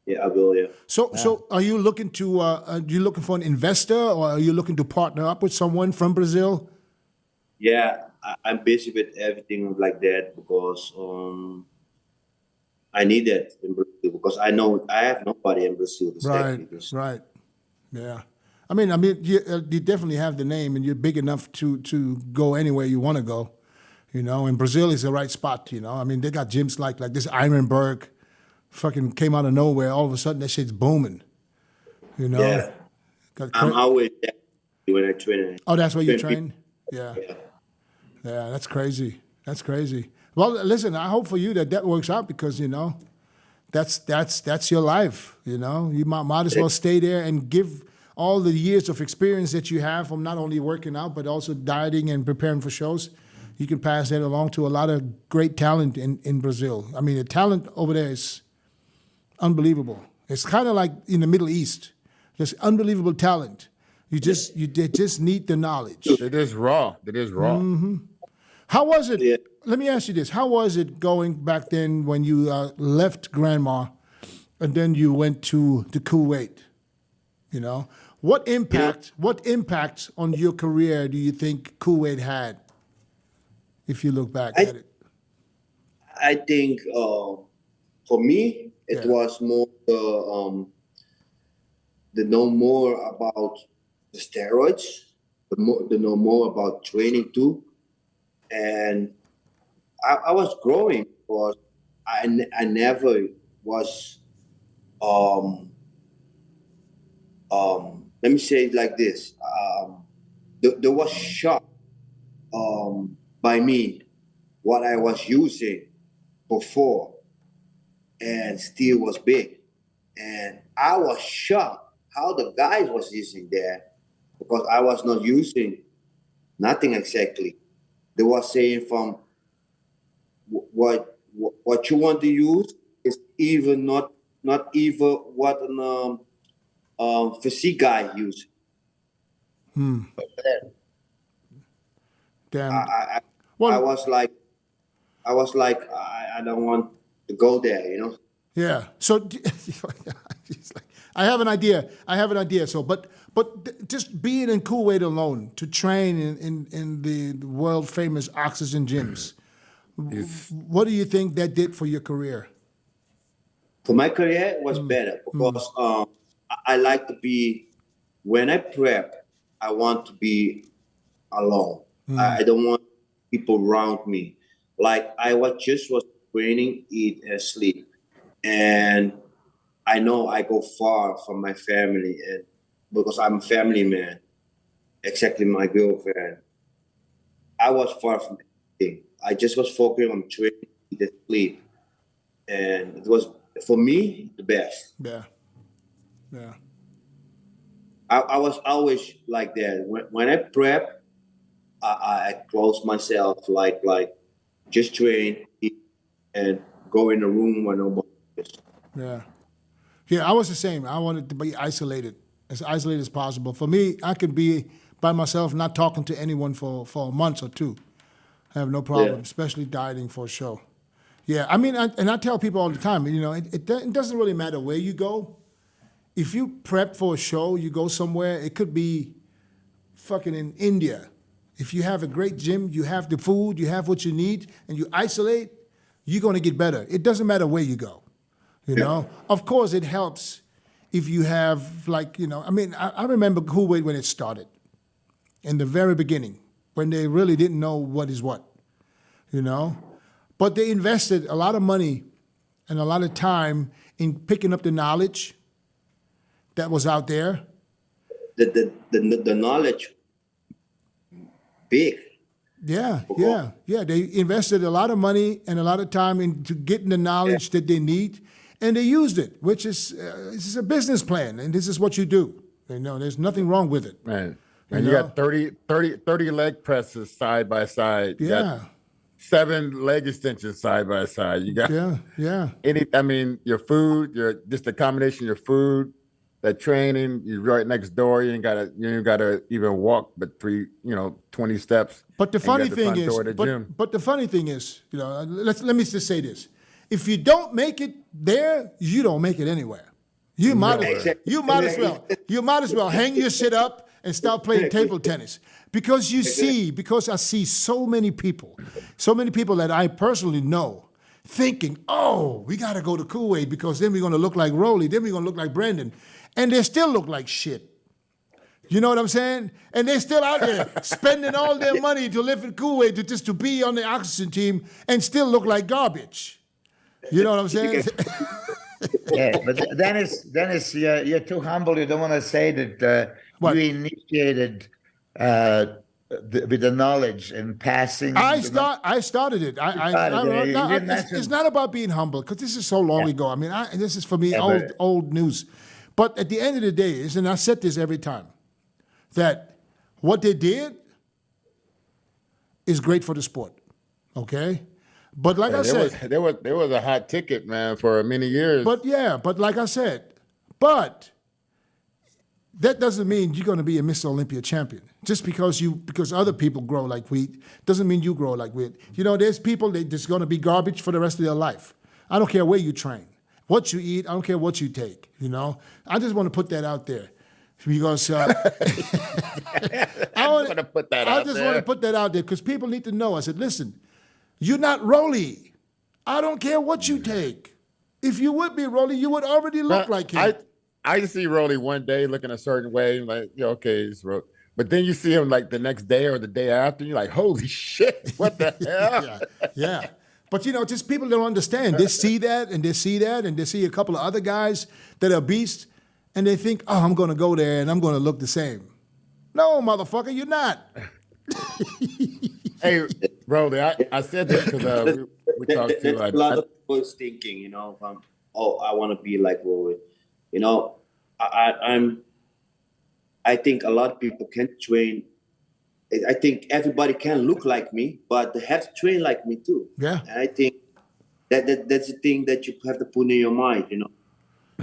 yeah, I will. Yeah. So are you looking for an investor, or are you looking to partner up with someone from Brazil? Yeah, I'm busy with everything like that because I need that in Brazil because I know I have nobody in Brazil to stay with. Right. Yeah. I mean, you definitely have the name, and you're big enough to go anywhere you want to go. And Brazil is the right spot, I mean, they got gyms like this Ironberg, fucking came out of nowhere. All of a sudden, that shit's booming, Yeah. I'm always there when I train. Oh, that's where you train? Yeah. Yeah, that's crazy. That's crazy. Well, listen, I hope for you that works out because, that's your life, You might as well stay there and give all the years of experience that you have from not only working out, but also dieting and preparing for shows. You can pass that along to a lot of great talent in Brazil. I mean, the talent over there is unbelievable. It's kind of like in the Middle East. There's unbelievable talent. They just need the knowledge. It is raw. Mm-hmm. How was it? Yeah. Let me ask you this. How was it going back then when you left Grandma and then you went to Kuwait? What impact on your career do you think Kuwait had? If you look back at it, I think for me it was more the know more about the steroids, the know more about training too, and I was growing because I never was let me say it like this. There was shock by me what I was using before and still was big. And I was shocked how the guys was using there because I was not using nothing exactly. They were saying from what you want to use is even not even what an physique guy uses. Damn. I was like, I don't want to go there, Yeah. So I have an idea. So, but just being in Kuwait alone to train in the world famous oxygen gyms, what do you think that did for your career? For my career, it was better because I like to be, when I prep, I want to be alone. I don't want people around me. Like I was training, eat, and sleep. And I know I go far from my family, and because I'm a family man, exactly my girlfriend. I was far from everything. I just was focusing on training, eat, and sleep. And it was, for me, the best. Yeah. I was always like that. When I prep, I close myself, like just train and go in a room where nobody is. Yeah. Yeah, I was the same. I wanted to be isolated as possible. For me, I could be by myself, not talking to anyone for a month or two. I have no problem, especially dieting for a show. Yeah, I mean, I tell people all the time, you know, it doesn't really matter where you go. If you prep for a show, you go somewhere, it could be fucking in India. If you have a great gym, you have the food, you have what you need, and you isolate, you're going to get better. It doesn't matter where you go, you know? Of course, it helps if you have, like, you know, I mean, I remember Kuwait when it started, in the very beginning, when they really didn't know what is what, you know? But they invested a lot of money and a lot of time in picking up the knowledge that was out there. The knowledge, big. Yeah. They invested a lot of money and a lot of time into getting the knowledge that they need, and they used it, which is this is a business plan, and this is what you do. You know, there's nothing wrong with it. Right. And you got 30 leg presses side by side. You got 7 leg extensions side by side. You got I mean, your food, just the combination of your food, that training, you're right next door. You ain't gotta even walk but 20 steps. But the funny thing is, but the funny thing is, you know, let me just say this: if you don't make it there, you don't make it anywhere. You might as well hang your shit up and start playing table tennis, because I see so many people that I personally know thinking, oh, we got to go to Kuwait because then we're going to look like Roelly, then we're going to look like Brandon, and they still look like shit. You know what I'm saying? And they're still out there spending all their money to live in Kuwait just to be on the oxygen team and still look like garbage. You know what I'm saying? Yeah, but Dennis, you're too humble. You don't want to say that you initiated with the knowledge and passing. I started it. It's not about being humble, because this is so long ago. I mean, this is for me old news. But at the end of the day, and I said this every time, that what they did is great for the sport. Okay. But like I said, there was a hot ticket, man, for many years. But like I said, that doesn't mean you're going to be a Mr. Olympia champion. Just because other people grow like wheat doesn't mean you grow like wheat. You know, there's people that just going to be garbage for the rest of their life. I don't care where you train, what you eat. I don't care what you take. You know, I just want to put that out there. Because I want to put that out there because people need to know. I said, listen, you're not Roelly. I don't care what you take. If you would be Roelly, you would already look like him. I see Roelly one day looking a certain way, like, okay, it's Roelly. But then you see him like the next day or the day after, you're like, holy shit, what the hell? Yeah. But, you know, just people don't understand. They see that, and they see a couple of other guys that are beasts, and they think, oh, I'm going to go there and I'm going to look the same. No, motherfucker, you're not. Hey, Roelly, I said this because we talked to... a lot of people thinking, you know, I want to be like Roelly. You know, I think a lot of people can train. I think everybody can look like me, but they have to train like me too. Yeah. And I think that's the thing that you have to put in your mind, you know.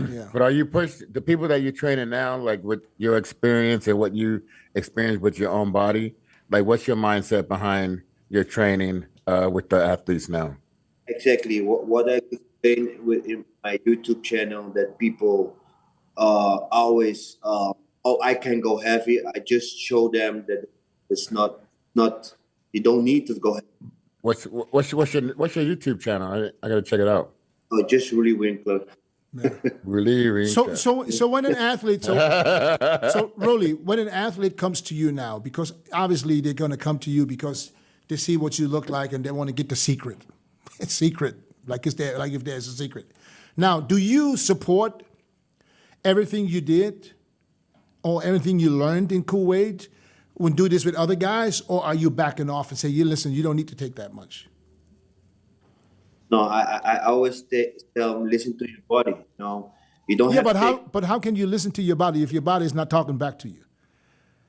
Yeah. But are you the people that you're training now, like with your experience and what you experience with your own body? Like, what's your mindset behind your training with the athletes now? Exactly. What I explain in my YouTube channel, that people always, I can go heavy. I just show them that it's not. You don't need to go heavy. What's your YouTube channel? I gotta check it out. Oh, just really Winkler. Yeah. Really. So when an athlete, so Roelly, when an athlete comes to you now, because obviously they're going to come to you because they see what you look like and they want to get the secret. It's secret, like if there's a secret. Now, do you support everything you did or everything you learned in Kuwait when do this with other guys, or are you backing off and say, listen, you don't need to take that much? No, I always tell them, listen to your body. You know, you don't have. But how can you listen to your body if your body is not talking back to you?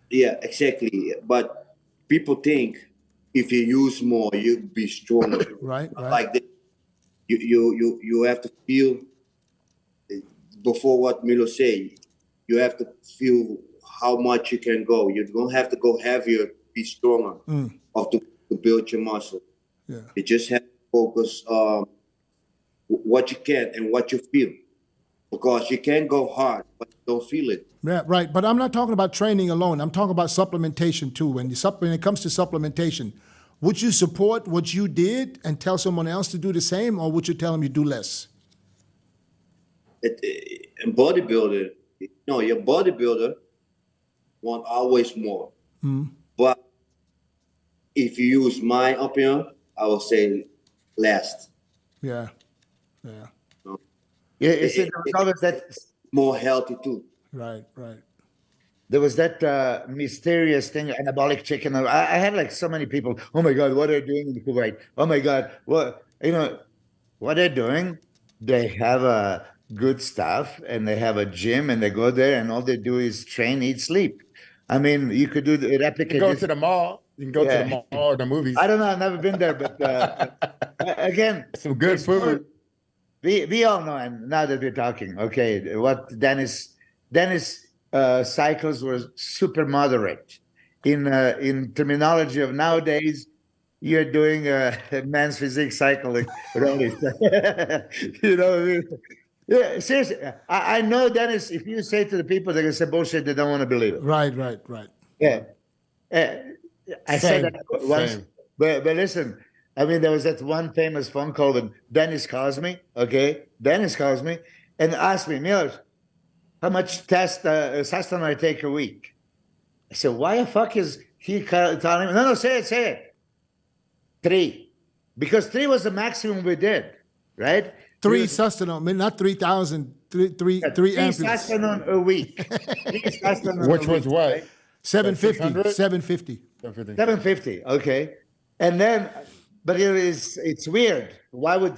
Yeah, exactly. But people think if you use more, you'll be stronger. Right. Like this. You have to feel, before what Milo said, you have to feel how much you can go. You don't have to go heavier to be stronger or to build your muscle. Yeah. You just have to focus on what you can and what you feel. Because you can go hard, but you don't feel it. Yeah, right. But I'm not talking about training alone. I'm talking about supplementation too. When it comes to supplementation, would you support what you did and tell someone else to do the same, or would you tell them you do less? In bodybuilding, your bodybuilder want always more. But if you use my opinion, I will say less. Yeah. Yeah, you see, there was always that more healthy too. Right. There was that mysterious thing, anabolic chicken. I had like so many people. Oh my God, what are they doing in Kuwait? Oh my God, what they're doing? They have a good stuff and they have a gym and they go there and all they do is train, eat, sleep. I mean, you could do the replica. You can go to the mall. You can go to the mall or the movies. I don't know. I've never been there, but again, some good food. We all know, and now that we're talking, okay, what Dennis cycles were super moderate. In terminology of nowadays, you're doing a man's physique cycle, really. You know what I mean? Yeah, seriously. I know, Dennis, if you say to the people, they're going to say bullshit, they don't want to believe it. Right. Yeah. I said that once, but listen, I mean, there was that one famous phone call when Dennis calls me, okay? Dennis calls me and asks me, Milos, how much testosterone I take a week? I said, why the fuck is he telling me? No, say it. 3. Because 3 was the maximum we did, right? 3 testosterone, not 3,000, 3 ampules. Testosterone a week. Which was what? Right? 750. 750, okay. And then, but it's weird. Why would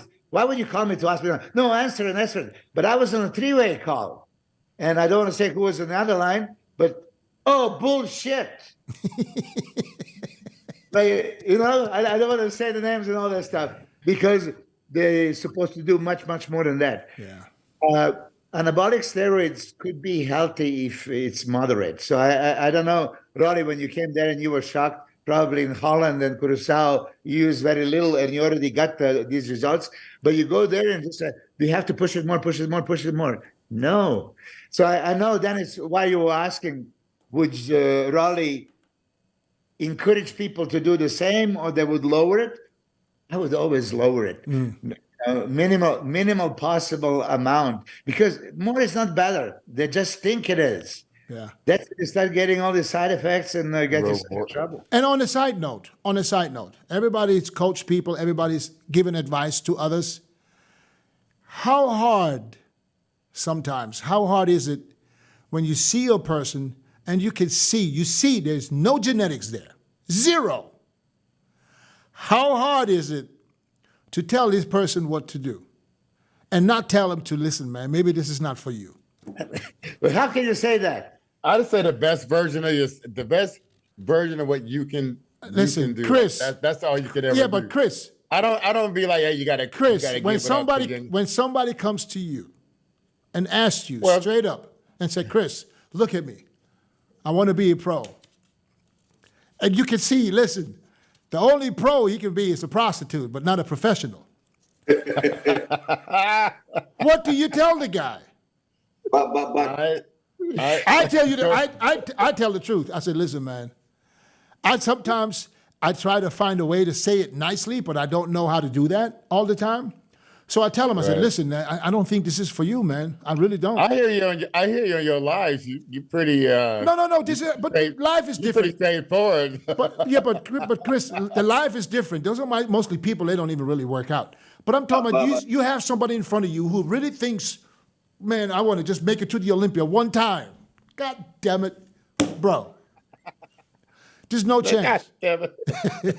you call me to ask me? No, answer it. But I was on a 3-way call. And I don't want to say who was on the other line, but bullshit. Like, I don't want to say the names and all that stuff because they're supposed to do much, much more than that. Yeah. Anabolic steroids could be healthy if it's moderate. So I don't know, Rolly, when you came there and you were shocked, probably in Holland and Curacao, you use very little and you already got these results. But you go there and just say, you have to push it more. No. So I know, Dennis, why you were asking, would Rolly encourage people to do the same or they would lower it? I would always lower it. Minimal possible amount, because more is not better. They just think it is. Yeah. That's when you start getting all the side effects and get yourself in trouble. And on a side note, everybody's coached people, everybody's given advice to others. How hard is it when you see a person and you see there's no genetics there, 0. How hard is it to tell this person what to do and not tell them to listen, man, maybe this is not for you? But how can you say that? I'd say the best version of what you can do. Chris. That's all you can ever do. Yeah, but Chris. I don't be like, hey, you gotta Chris, when somebody comes to you and asks you straight up and say, Chris, look at me. I want to be a pro. And you can see, listen, the only pro he can be is a prostitute, but not a professional. What do you tell the guy? But I tell you that I tell the truth. I said, listen, man. Sometimes I try to find a way to say it nicely, but I don't know how to do that all the time. So I tell him, I said, listen, I don't think this is for you, man. I really don't. I hear you on your lives. You're pretty. No. But life is different. Pretty straightforward. but Chris, the life is different. Those are mostly people. They don't even really work out. But I'm talking about you have somebody in front of you who really thinks, man, I want to just make it to the Olympia one time. God damn it, bro. There's no chance. God damn it.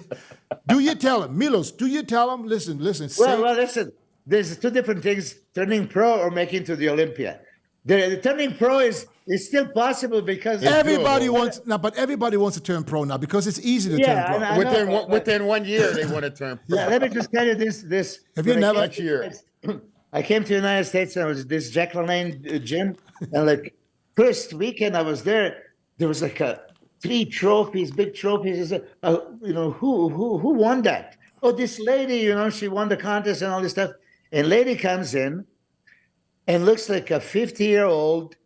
Do you tell him, Milos? Do you tell him? Listen. Well, listen. There's 2 different things: turning pro or making to the Olympia. The turning pro is it's still possible because everybody wants now, but everybody wants to turn pro now because it's easy to turn pro. Within 1 year, they want to turn pro. Yeah, let me just tell you this. Have you never? I came to the United States and I was this Jack LaLanne gym, and like first weekend I was there was like 3 trophies, big trophies. Who won that? Oh, this lady, she won the contest and all this stuff. And lady comes in and looks like a 50-year-old,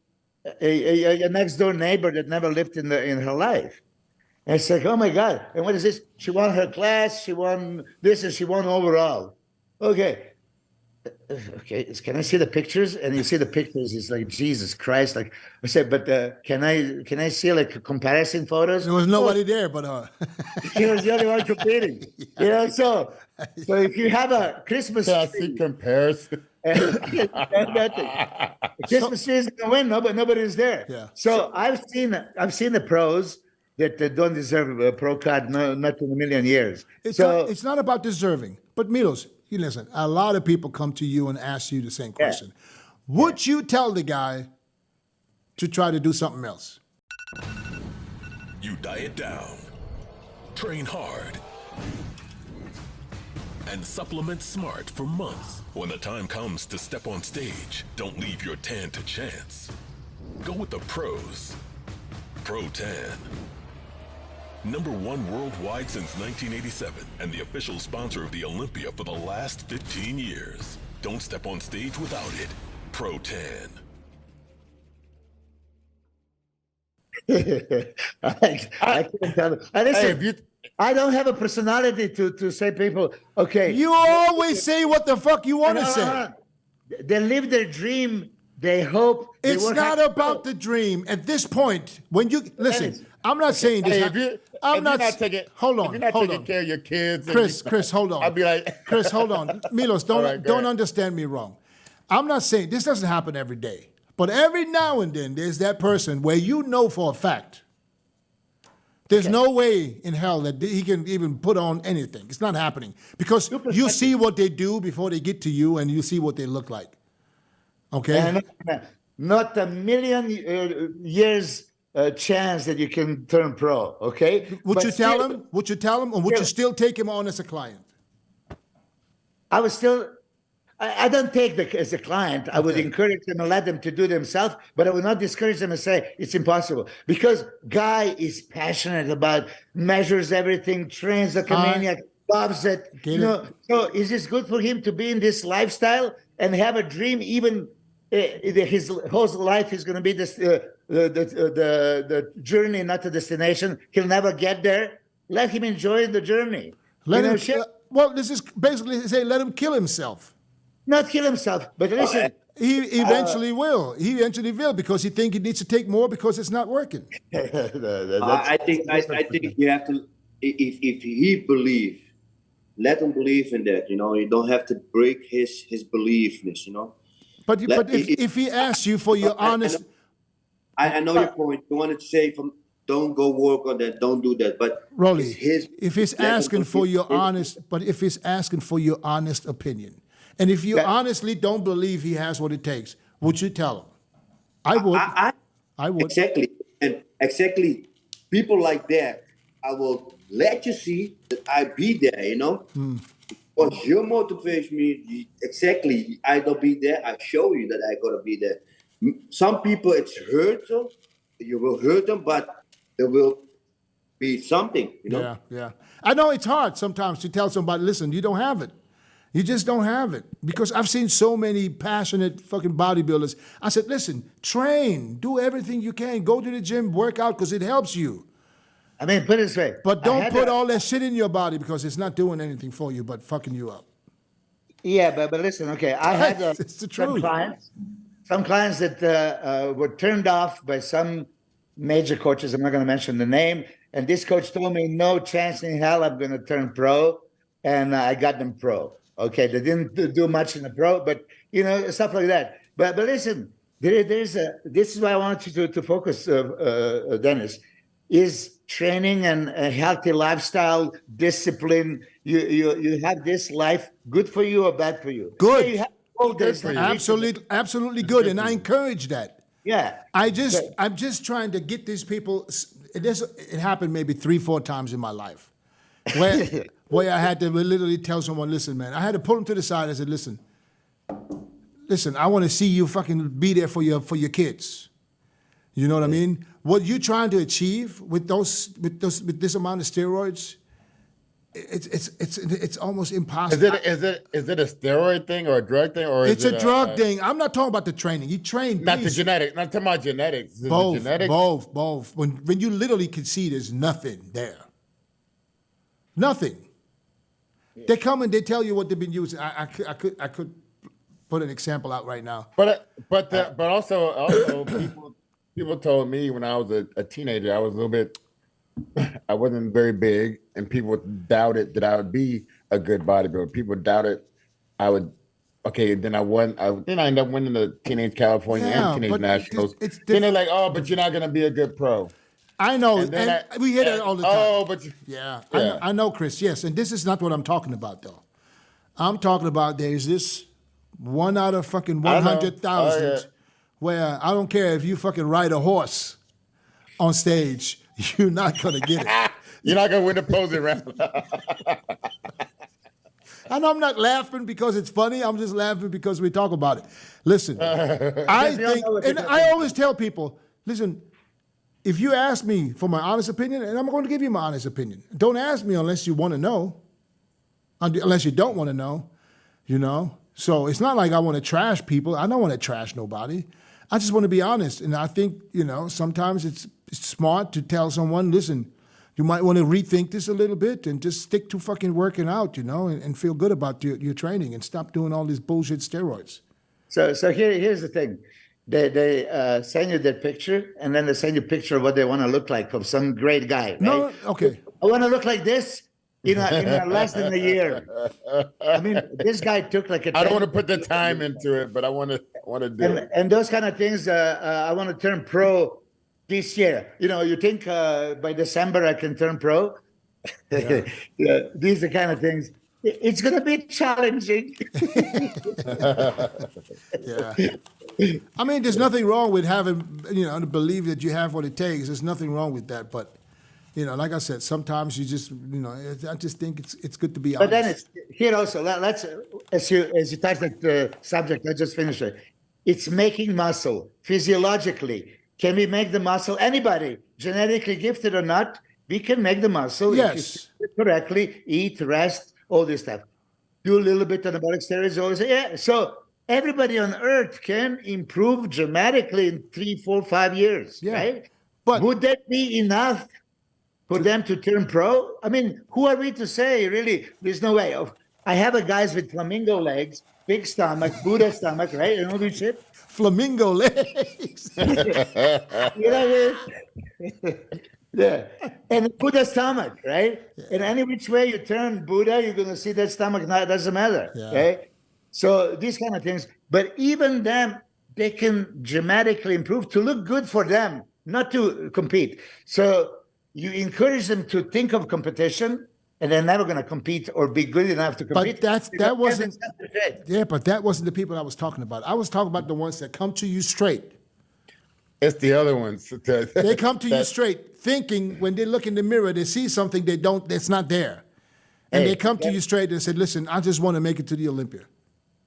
a next door neighbor that never lived in her life. And it's like, oh my God. And what is this? She won her class, she won this, and she won overall. Okay, can I see the pictures? And you see the pictures, it's like, Jesus Christ. Like I said, but can I see like comparison photos? There was nobody there but She was the only one competing. So if you have a Christmas tree, comparison. Christmas tree is gonna win, but nobody's there. Yeah. So I've seen the pros that don't deserve a pro card, not in a million years. It's not about deserving, but Milos, you listen, a lot of people come to you and ask you the same question. Yeah. Would you tell the guy to try to do something else? You diet down, train hard, and supplement smart for months. When the time comes to step on stage, don't leave your tan to chance. Go with the pros. Pro Tan. #1 worldwide since 1987 and the official sponsor of the Olympia for the last 15 years. Don't step on stage without it. Pro Tan. I can't tell them. Listen, I don't have a personality to say people, okay. You always say what the fuck you want to say. They live their dream. They hope. It's not about the dream. At this point, when you listen, I'm not saying this. I'm not taking. Hold on. If you're not taking care of your kids, Chris, hold on. I'll be like, Chris, hold on. Milos, don't understand me wrong. I'm not saying this doesn't happen every day, but every now and then there's that person where you know for a fact there's no way in hell that he can even put on anything. It's not happening because you see what they do before they get to you, and you see what they look like. Okay. Not a million years chance that you can turn pro. Okay. Would you tell him? Would you tell him, or would you still take him on as a client? I would still. I don't take them as a client. I would encourage them and let them to do themselves, but I would not discourage them and say it's impossible because guy is passionate about, measures everything, trains like a maniac, loves it. So is this good for him to be in this lifestyle and have a dream? Even his whole life is going to be this the journey, not the destination. He'll never get there. Let him enjoy the journey. Well, this is basically say let him kill himself. Not kill himself, but listen. He eventually will. He eventually will because he thinks he needs to take more because it's not working. I think you have to. If he believe, let him believe in that. You don't have to break his beliefness. But if he asks you for your honest, I know your point. You wanted to say don't go work on that, don't do that. But Rolly, if he's asking for your honest, opinion. And if you honestly don't believe he has what it takes, would you tell him? I would. I would. Exactly. And exactly, people like that, I will let you see that I be there, Because you motivate me, exactly, I don't be there, I show you that I gotta be there. Some people, it's hurt them, you will hurt them, but there will be something, Yeah. I know it's hard sometimes to tell somebody, listen, you don't have it. You just don't have it. Because I've seen so many passionate fucking bodybuilders. I said, listen, train, do everything you can. Go to the gym, work out, because it helps you. I mean, put it this way. But don't put all that shit in your body because it's not doing anything for you but fucking you up. Yeah, but listen, okay. I had it's the truth. Some clients that were turned off by some major coaches. I'm not going to mention the name. And this coach told me, no chance in hell I'm going to turn pro. And I got them pro. Okay, they didn't do much in the pro, but stuff like that. But listen, this is why I want you to focus, Dennis, is training and a healthy lifestyle, discipline. You have this life good for you or bad for you? Good. Absolutely good, and I encourage that. Yeah. I'm just trying to get these people. It happened maybe 3-4 times in my life, where I had to literally tell someone, listen, man, I had to pull them to the side. I said, listen, I want to see you fucking be there for your kids. You know what I mean? What you're trying to achieve with this amount of steroids, it's almost impossible. Is it a steroid thing or a drug thing, or it's a drug thing? I'm not talking about the training. You train. Not the genetics. Not talking about genetics. Is both, it genetics? both. When you literally can see there's nothing there. Nothing. Yeah. They come and they tell you what they've been using. I could put an example out right now. But also people told me when I was a teenager, I was a little bit. I wasn't very big, and people doubted that I would be a good bodybuilder. People doubted I would. Okay, then I won. Then I ended up winning the Teenage California and Teenage Nationals. Then they're like, "Oh, but you're not gonna be a good pro." I know, and we hear that all the time. Oh, but yeah. I know, Chris. Yes, and this is not what I'm talking about, though. I'm talking about there's this 1 out of fucking 100,000 where I don't care if you fucking ride a horse on stage. You're not going to get it. You're not going to win the posing round. I know I'm not laughing because it's funny. I'm just laughing because we talk about it. Listen, I think, and I always tell people, listen, if you ask me for my honest opinion, and I'm going to give you my honest opinion. Don't ask me unless you want to know, unless you don't want to know, you know. So it's not like I want to trash people. I don't want to trash nobody. I just want to be honest. And I think, you know, sometimes it's smart to tell someone, listen, you might want to rethink this a little bit and just stick to fucking working out, you know, and feel good about your training and stop doing all these bullshit steroids. So here's the thing. They send you that picture, and then they send you a picture of what they want to look like from some great guy. Right? No, okay. I want to look like this in less than a year. I mean, this guy took like a. I don't want to put the time into it, but I want to do it. And those kind of things. I want to turn pro this year. You know, you think by December I can turn pro? Yeah. Yeah, these are the kind of things. It's going to be challenging. Yeah. I mean, there's nothing wrong with having, you know, to believe that you have what it takes. There's nothing wrong with that. But, you know, like I said, sometimes you just, you know, I just think it's good to be honest. But then it's here also, let's, as you touched the subject, let's just finish it. It's making muscle physiologically. Can we make the muscle? Anybody, genetically gifted or not, we can make the muscle. Yes. If you correctly, eat, rest, all this stuff. Do a little bit anabolic steroids. Always, yeah. So everybody on earth can improve dramatically in 3, 4, 5 years, right? But would that be enough for them to turn pro? I mean, who are we to say, really? There's no way. I have a guys with flamingo legs, big stomach, Buddha stomach, right? You know this shit? Flamingo legs. You know what I mean? Yeah. And Buddha stomach, right? Yeah. And any which way you turn Buddha, you're going to see that stomach. Now, it doesn't matter, right? So these kind of things. But even them, they can dramatically improve to look good for them, not to compete. So you encourage them to think of competition, and they're never going to compete or be good enough to compete. But that wasn't. Yeah, but that wasn't the people I was talking about. I was talking about the ones that come to you straight. It's the other ones. They come to you straight, thinking when they look in the mirror, they see something that's not there. And they come to you straight and said, listen, I just want to make it to the Olympia.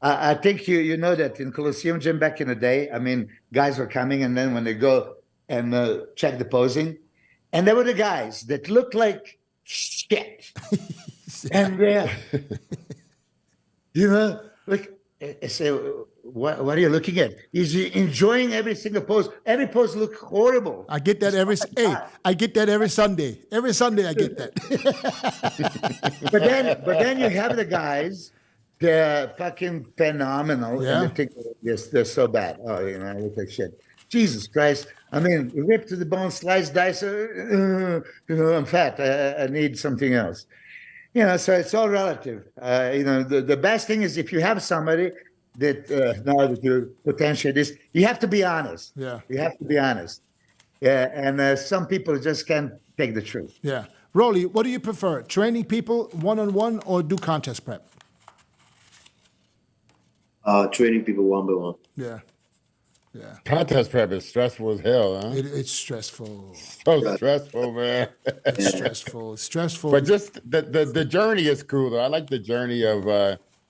I think you know that in Colosseum Gym back in the day, I mean, guys were coming, and then when they go and check the posing, and there were the guys that looked like shit. And you know, like, I say, what are you looking at? Is he enjoying every single pose? Every pose look horrible. I get that I get that every Sunday. Every Sunday I get that. but then you have the guys, they're fucking phenomenal. Yeah. And they think they're so bad. Oh, you know, I look like shit. Jesus Christ. I mean, ripped to the bone, sliced, dice. You know, I'm fat. I need something else. You know, so it's all relative. You know, the best thing is if you have somebody that now that you potentiate this, you have to be honest. Yeah. You have to be honest. Yeah, and some people just can't take the truth. Yeah. Rolly, what do you prefer? Training people one-on-one or do contest prep? Training people one by one. Yeah. Yeah. Contest prep is stressful as hell, huh? It's stressful. So stressful, man. It's stressful. It's stressful. But just the journey is cool though. I like the journey of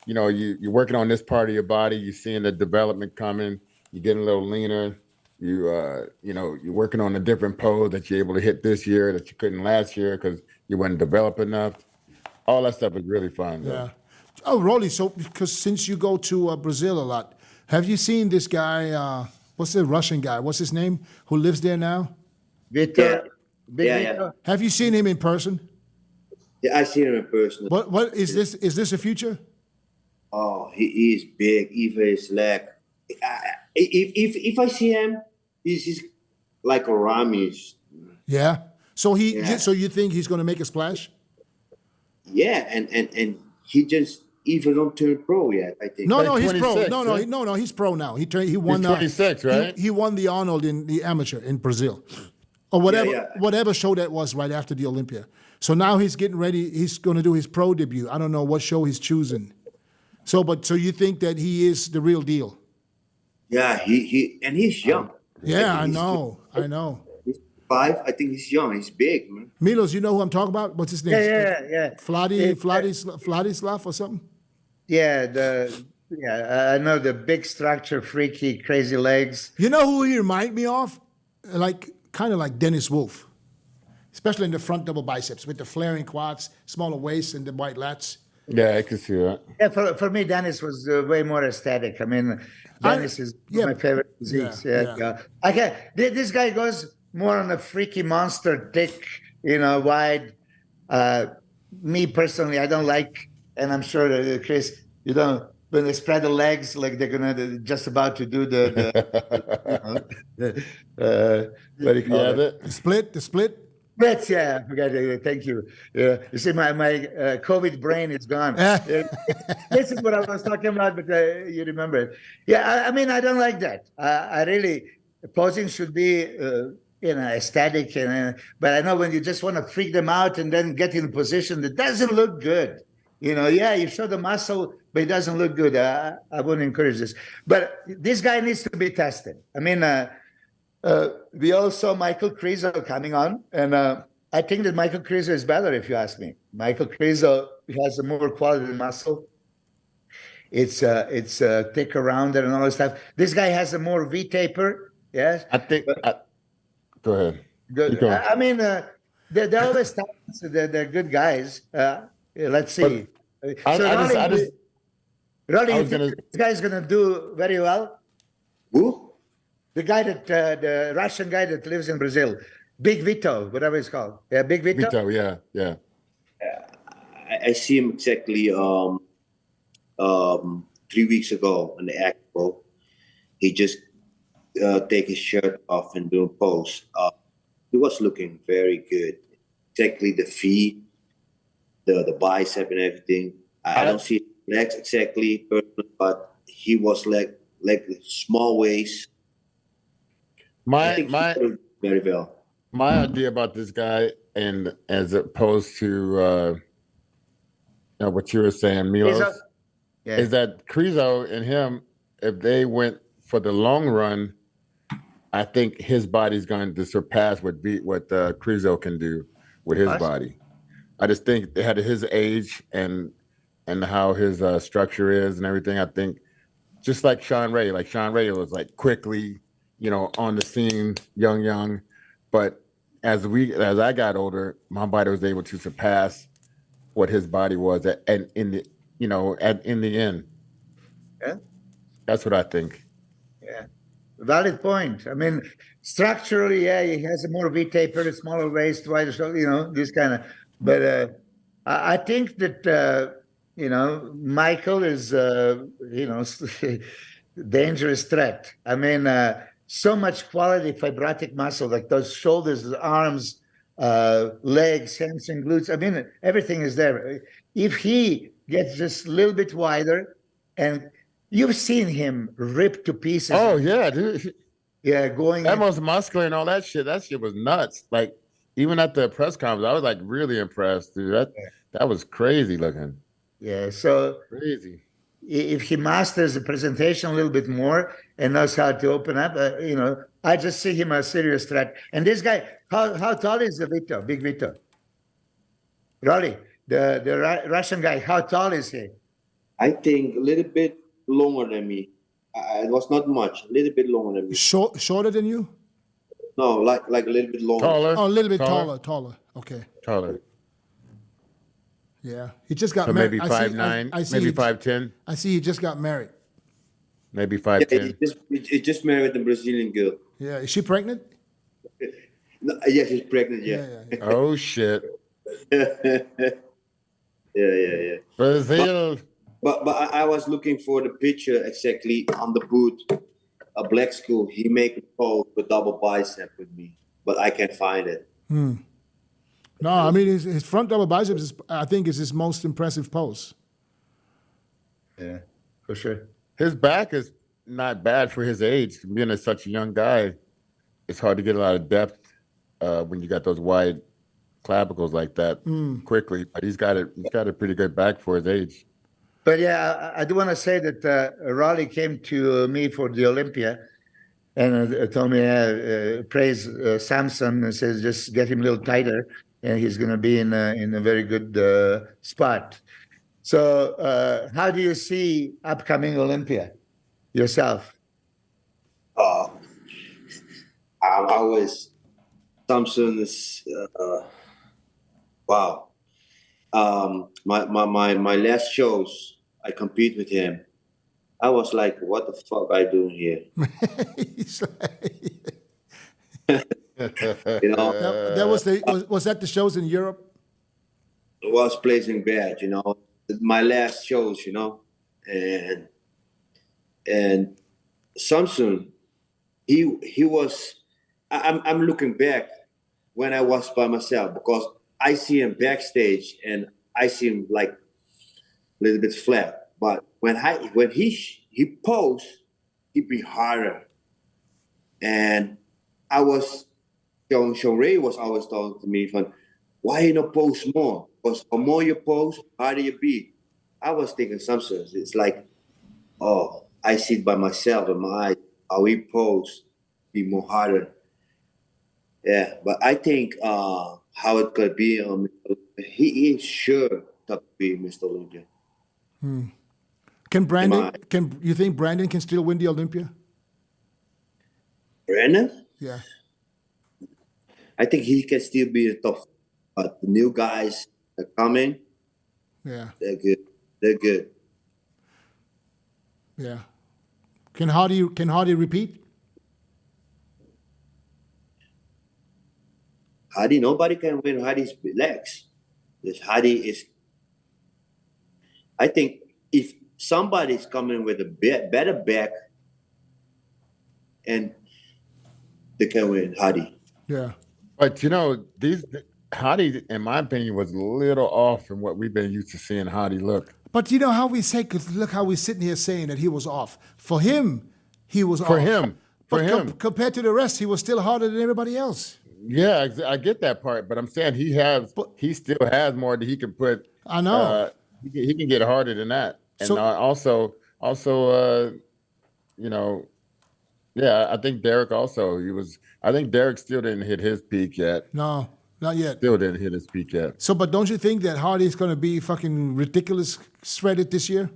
you know, you're working on this part of your body, you're seeing the development coming, you're getting a little leaner, you know, you're working on a different pose that you're able to hit this year that you couldn't last year because you weren't developed enough. All that stuff is really fun. Though. Yeah. Oh, Rolly, so because since you go to Brazil a lot, have you seen this guy, what's the Russian guy? What's his name? Who lives there now? Victor. Yeah. Have you seen him in person? Yeah, I see him in person. What is this? Is this a future? Oh, he is big. Even his leg. If I see him, he's like a Ramis. Yeah. So so you think he's going to make a splash? Yeah, and he just even don't turn pro yet. I think. No, Like no, he's pro. 26, No, right? no, he's pro now. He won. He's 26, right? He won the Arnold in the amateur in Brazil, or whatever Yeah. whatever show that was right after the Olympia. So now he's getting ready. He's going to do his pro debut. I don't know what show he's choosing. So you think that he is the real deal? Yeah, he's young. Yeah, I think he's know. 5. I think he's young. He's big, man. Milos, you know who I'm talking about? What's his name? Yeah. Vladislav or something? I know the big structure, freaky, crazy legs. You know who he remind me of? Kind of like Dennis Wolf, especially in the front double biceps with the flaring quads, smaller waist, and the white lats. Yeah, I can see that. Yeah, for me, Dennis was way more aesthetic. I mean, Dennis is my favorite disease. Yeah. This guy goes more on a freaky monster, thick, wide. Me personally, I don't like, and I'm sure Chris, when they spread the legs like they're just about to do the what do you call it? The split. Splits, yeah. Thank you. Yeah, you see, my COVID brain is gone. This is what I was talking about, but you remember it. Yeah, I mean, I don't like that. I really posing should be aesthetic, but I know when you just want to freak them out and then get in a position that doesn't look good. You show the muscle, but it doesn't look good. I wouldn't encourage this. But this guy needs to be tested. I mean, we all saw Michael Krizo coming on, and I think that Michael Krizo is better, if you ask me. Michael Krizo has a more quality muscle. It's thicker, rounder, and all that stuff. This guy has a more V-taper. Yes, I think. Go ahead. Good. I mean, they're always talented. They're good guys. Let's see. Rolly, this guy's gonna do very well. Who? The guy the Russian guy that lives in Brazil, Big Vito, whatever it's called. Yeah, Big Vito. Vito, yeah. I see him exactly 3 weeks ago on the Expo. He just take his shirt off and do a pose. He was looking very good. Exactly the feet, the bicep and everything. I don't see legs exactly, but he was like small waist. My very well. My idea about this guy, and as opposed to what you were saying, Milos, is that Krizo and him, if they went for the long run, I think his body's going to surpass what Krizo can do with his body. I just think they had his age and how his structure is and everything. I think just like Sean Ray was like quickly, on the scene, young, but as I got older, my body was able to surpass what his body was in the end. Yeah, that's what I think. Yeah, valid point. I mean, structurally, he has a more V-taper, a smaller waist, wider shoulder, this kind of. But I think that Michael is dangerous threat. I mean, so much quality fibrotic muscle, like those shoulders, arms, legs, hamstring, glutes. I mean, everything is there. If he gets just a little bit wider, and you've seen him ripped to pieces. Oh yeah, dude. Yeah, going. That was muscular and all that shit. That shit was nuts. Like even at the press conference, I was like really impressed, dude. That was crazy looking. Yeah, so crazy. if he masters the presentation a little bit more and knows how to open up, I just see him as a serious threat. And this guy, how tall is the Vito, Big Vito? Rolly, the Russian guy, how tall is he? I think a little bit longer than me. It was not much, a little bit longer than me. Shorter than you? No, like a little bit longer. Taller. Oh, a little bit taller. Okay. Taller. Yeah, he just got So married. maybe 5'9", maybe 5'10", I see he just got married. maybe Yeah, 5'10". he just married a Brazilian girl. Yeah, is she pregnant? No, yeah, she's pregnant. Yeah. Oh shit. Yeah. Brazil. But I was looking for the picture exactly on the boot. A black school. He make a pose with double bicep with me, but I can't find it. No, I mean his front double biceps I think is his most impressive pose. Yeah, for sure. His back is not bad for his age. Being such a young guy, it's hard to get a lot of depth when you got those wide clavicles like that quickly. But he's got a pretty good back for his age. But yeah, I do want to say that Rolly came to me for the Olympia and told me, praise Samson and says, just get him a little tighter and he's going to be in a very good spot. So how do you see upcoming Olympia yourself? I was Samson is wow. My last shows, I compete with him. I was like, what the fuck I doing here? You know, was that the shows in Europe? I was placing bad, my last shows, and Samson, he was. I'm looking back when I was by myself because I see him backstage and I see him like a little bit flat. But when he posed, he'd be harder. And I was, Sean Ray was always talking to me, why you not pose more? Because the more you pose, harder you be. I was thinking something. It's like, oh, I see it by myself in my eyes. How he pose, be more harder. Yeah, but I think how it could be, he is sure to be Mr. Olympia. Can Brandon? You think Brandon can still win the Olympia? Brandon? Yeah. I think he can still be a top. But the new guys are coming. Yeah. They're good. They're good. Yeah. Can Hadi repeat? Hadi, nobody can win Hadi's legs. This Hadi is. I think if somebody's coming with a better back, and they can win Hadi. Yeah. But these Hadi, in my opinion, was a little off from what we've been used to seeing Hadi look. But you know how we say, because look how we're sitting here saying that he was off. For him, he was off. For him. Compared to the rest, he was still harder than everybody else. Yeah, I get that part, but I'm saying he still has more that he can put. I know. He can get harder than that, and also, I think Derek also. I think Derek still didn't hit his peak yet. No, not yet. Still didn't hit his peak yet. So, but don't you think that Hardy's going to be fucking ridiculous shredded this year?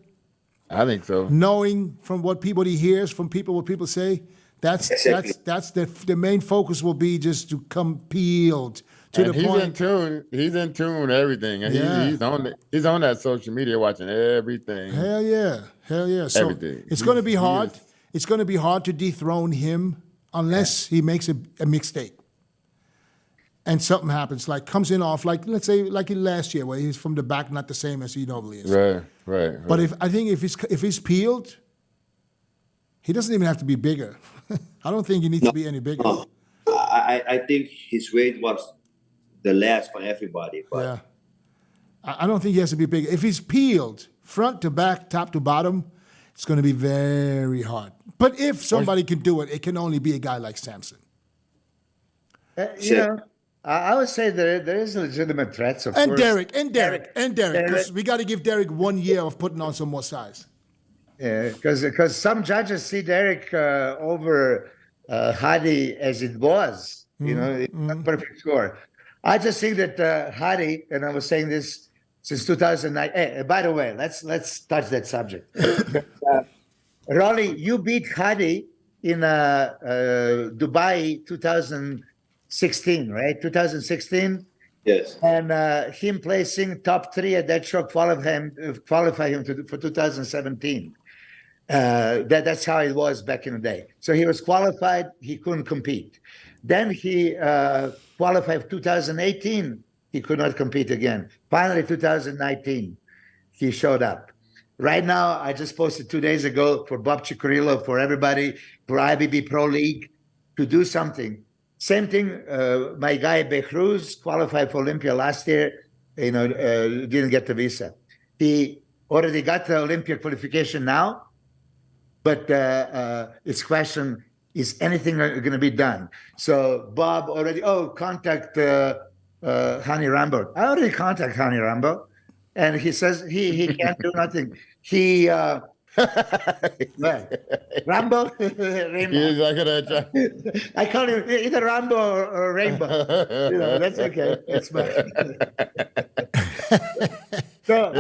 I think so. Knowing from what he hears from people, what people say. That's the main focus will be just to come peeled to the point. He's in tune with everything, and he's on that social media watching everything. Hell yeah. So everything. It's going to be hard. It's going to be hard to dethrone him unless he makes a mistake, and something happens, like comes in off, like let's say like last year where he's from the back, not the same as he normally is. Right. But if he's peeled, he doesn't even have to be bigger. I don't think he needs to be any bigger. No. I think his weight was the last for everybody. But yeah. I don't think he has to be bigger. If he's peeled front to back, top to bottom, it's going to be very hard. But if somebody can do it, it can only be a guy like Samson. I would say there is legitimate threats, of course. Derek, because we got to give Derek 1 year of putting on some more size. Because some judges see Derek over Hadi as it was, it's not a perfect score. I just think that Hadi, and I was saying this since 2009. By the way, let's touch that subject. Rolly, you beat Hadi in Dubai 2016, right? 2016. Yes. And him placing top 3 at that show qualify him for 2017. That's how it was back in the day. So he was qualified, he couldn't compete. Then he qualified 2018, he could not compete again. Finally, 2019, he showed up. Right now, I just posted 2 days ago for Bob Cicurillo, for everybody, for IBB Pro League, to do something. Same thing, my guy Behruz qualified for Olympia last year, didn't get the visa. He already got the Olympia qualification now, but it's question, is anything going to be done? So Bob already, contact Hani Rambo. I already contact Hani Rambo, and he says he can't do nothing. He Rambo, Rainbow. He's not gonna try. I call him either Rambo or Rainbow. That's okay. That's fine. So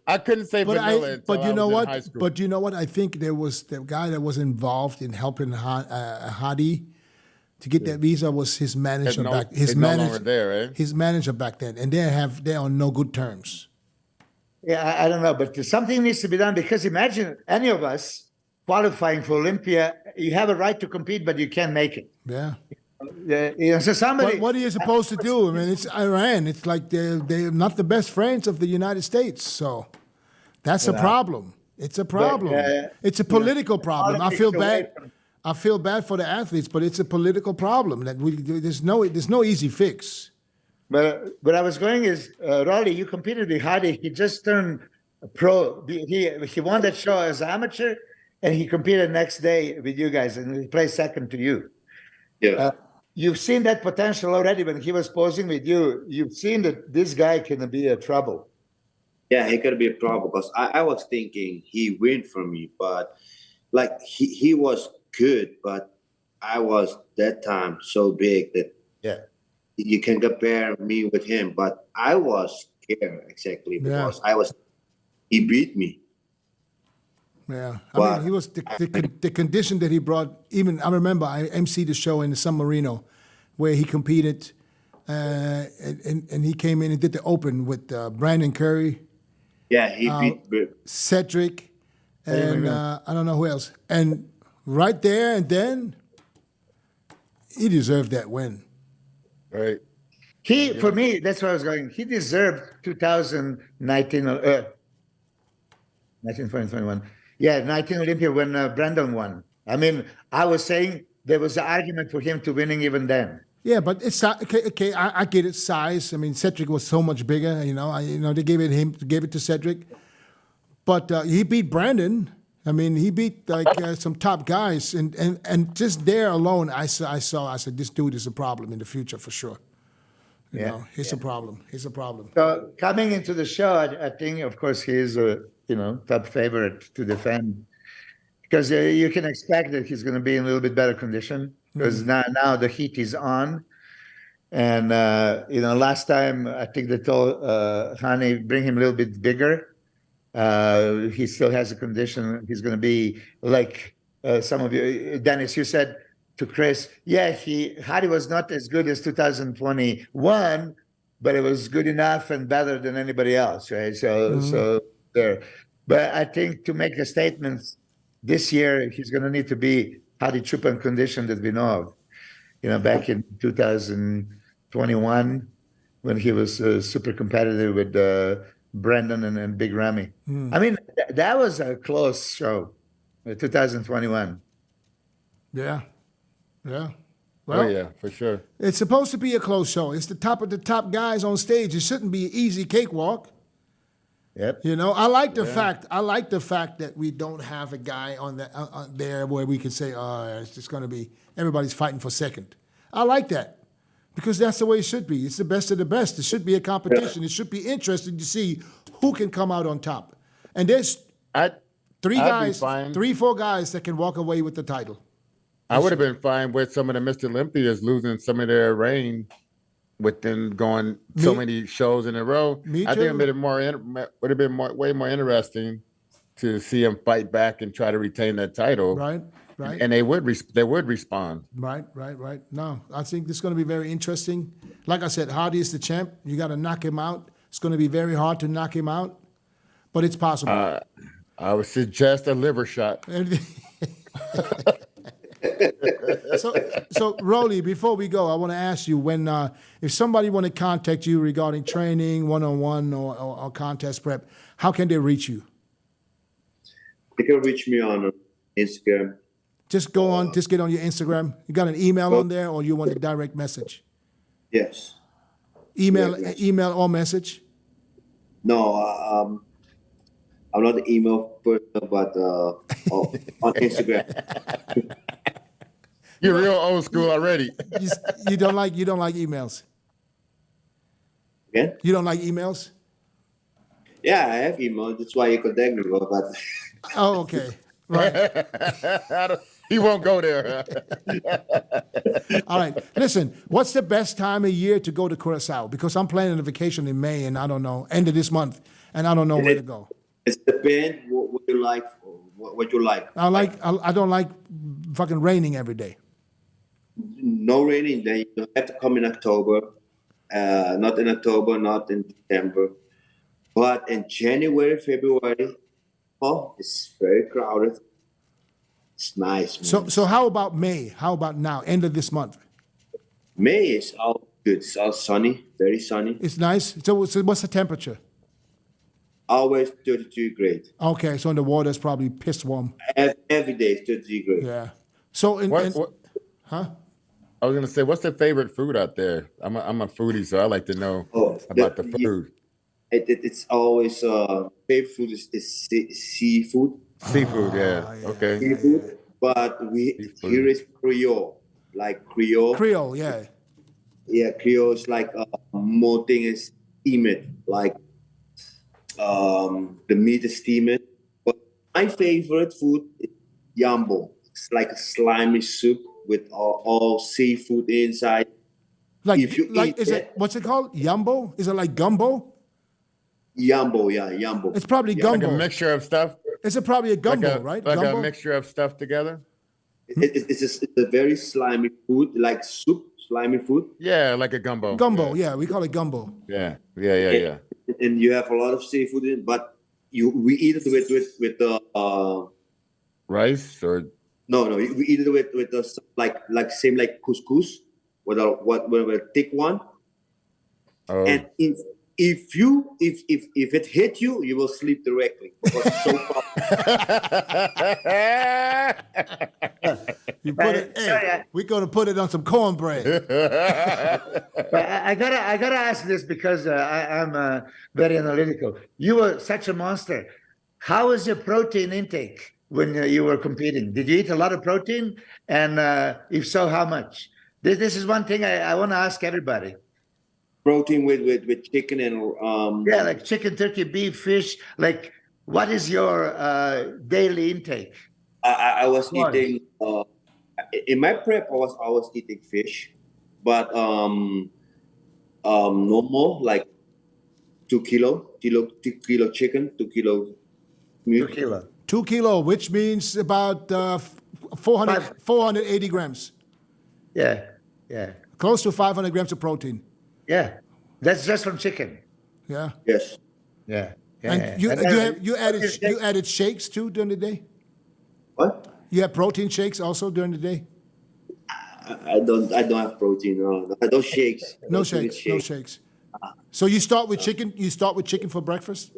I couldn't say vanilla until but you I know was in what? high school. But you know what? I think there was the guy that was involved in helping Hadi to get that visa was his manager back. His manager no longer there, right? His manager back then, and they're on no good terms. Yeah, I don't know, but something needs to be done, because imagine any of us qualifying for Olympia, you have a right to compete, but you can't make it. Yeah. So somebody. What are you supposed to do? I mean, it's Iran. It's like they're not the best friends of the United States. So that's a problem. It's a problem. It's a political problem. I feel bad. I feel bad for the athletes, but it's a political problem that there's no easy fix. But I was going is, Rolly, you competed with Hadi. He just turned pro. He won that show as amateur, and he competed next day with you guys, and he placed second to you. Yeah. You've seen that potential already when he was posing with you. You've seen that this guy can be a trouble. Yeah, he could be a problem, because I was thinking he win from me, but like he was good, but I was that time so big that you can compare me with him. But I was scared exactly because he beat me. Yeah, I mean, he was the condition that he brought. Even I remember I emceed the show in the San Marino, where he competed, and he came in and did the open with Brandon Curry. Yeah, he beat Cedric, and I don't know who else. And right there and then, he deserved that win. Right. For me, that's where I was going. He deserved 2019, 2021. Yeah, 19 Olympia when Brandon won. I mean, I was saying there was an argument for him to winning even then. Yeah, but it's okay. I get it. Size. I mean, Cedric was so much bigger. They gave it to Cedric, but he beat Brandon. I mean, he beat like some top guys, and just there alone, I said this dude is a problem in the future for sure. He's a problem. He's a problem. So coming into the show, I think, of course, he is a top favorite to defend, because you can expect that he's going to be in a little bit better condition, because now the heat is on. And, last time I think they told Hani, bring him a little bit bigger. He still has a condition. He's going to be like some of you, Dennis, you said to Chris, Hadi was not as good as 2021, but it was good enough and better than anybody else, right? So there. But I think to make a statement this year, he's going to need to be Hadi CHOOPAN condition that we know of. Back in 2021, when he was super competitive with Brendan and Big Ramy. I mean, that was a close show, 2021. Yeah. Well, for sure. It's supposed to be a close show. It's the top of the top guys on stage. It shouldn't be an easy cakewalk. Yep. I like the fact. I like the fact that we don't have a guy on there where we can say, it's just going to be everybody's fighting for second. I like that, because that's the way it should be. It's the best of the best. It should be a competition. It should be interesting to see who can come out on top. And 4 guys that can walk away with the title. I would have been fine with some of the Mr. Olympias losing some of their reign with them going so many shows in a row. I think it would have been way more interesting to see them fight back and try to retain that title. Right. And they would respond. Right. No, I think this is going to be very interesting. Like I said, Hadi is the champ. You got to knock him out. It's going to be very hard to knock him out, but it's possible. I would suggest a liver shot. So Roelly, before we go, I want to ask you when, if somebody want to contact you regarding training, one-on-one or contest prep, how can they reach you? You can reach me on Instagram. Just get on your Instagram. You got an email on there, or you want a direct message? Yes. Email or message? No, I'm not an email person, but on Instagram. You're real old school already. You don't like emails? Again? You don't like emails? Yeah, I have email. That's why you contact me, but. Oh, okay. Right. He won't go there. All right. Listen, what's the best time of year to go to Curacao? Because I'm planning a vacation in May, and I don't know, end of this month, and I don't know where to go. It depends what you like. What you like. I don't like fucking raining every day. No raining. Then you have to come in October. Not in October, not in December. But in January, February, it's very crowded. It's nice. Man. So how about May? How about now, end of this month? May is all good. It's all sunny, very sunny. It's nice. So what's the temperature? Always 32 degrees. Okay, so in the water it's probably piss warm. Every day is 32 degrees. Yeah. So huh? I was gonna say, what's their favorite food out there? I'm a foodie, so I like to know about the food. It's always favorite food is seafood. Seafood, yeah. Okay. Seafood, yeah. But here is Creole, like Creole. Creole, yeah. Yeah, Creole is like more thing is steamed, like the meat is steamed. But my favorite food is yambo. It's like a slimy soup with all seafood inside. Like, what's it called? Yambo? Is it like gumbo? Yambo, yeah, yambo. It's probably gumbo. Like a mixture of stuff. It's probably a gumbo, right? Like gumbo? a mixture of stuff together. It's a very slimy food, like soup, slimy food. Yeah, like a gumbo. Gumbo, yeah, we call it gumbo. Yeah. And you have a lot of seafood in it, but we eat it with the rice or no, we eat it with the like same like couscous with a thick one. Oh. And if it hit you, you will sleep directly because it's so powerful. We're gonna put it on some cornbread. I gotta ask this because I'm very analytical. You were such a monster. How was your protein intake when you were competing? Did you eat a lot of protein? And if so, how much? This is one thing I want to ask everybody. Protein with chicken and yeah, like chicken, turkey, beef, fish. Like, what is your daily intake? I was eating in my prep. I was eating fish, but normal like 2 kilo chicken, 2 kilo meat. 2 kilo. 2 kilo, which means about 480 grams. Yeah. Close to 500 grams of protein. Yeah, that's just from chicken. Yeah. Yes. Yeah. And you added shakes too during the day? What? You have protein shakes also during the day? I don't have protein. No, I don't shakes. No shakes. So you start with chicken. You start with chicken for breakfast.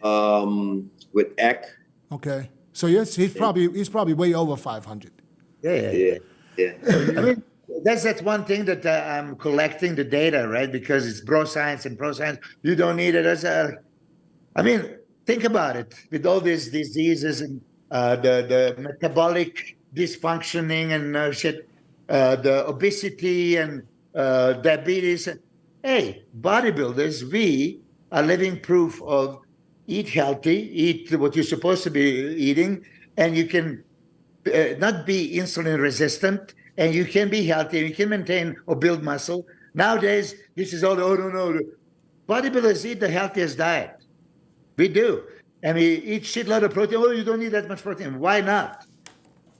With egg. Okay. So yes, he's probably way over 500. Yeah. I mean, that's one thing that I'm collecting the data, right? Because it's bro science and pro science. You don't need it as I mean, think about it. With all these diseases and the metabolic dysfunctioning and shit, the obesity and diabetes. Hey, bodybuilders, we are living proof of eat healthy, eat what you're supposed to be eating, and you can not be insulin resistant, and you can be healthy, you can maintain or build muscle. Nowadays, this is all, oh, no. Bodybuilders eat the healthiest diet. We do. And we eat shitload of protein. Oh, you don't need that much protein. Why not?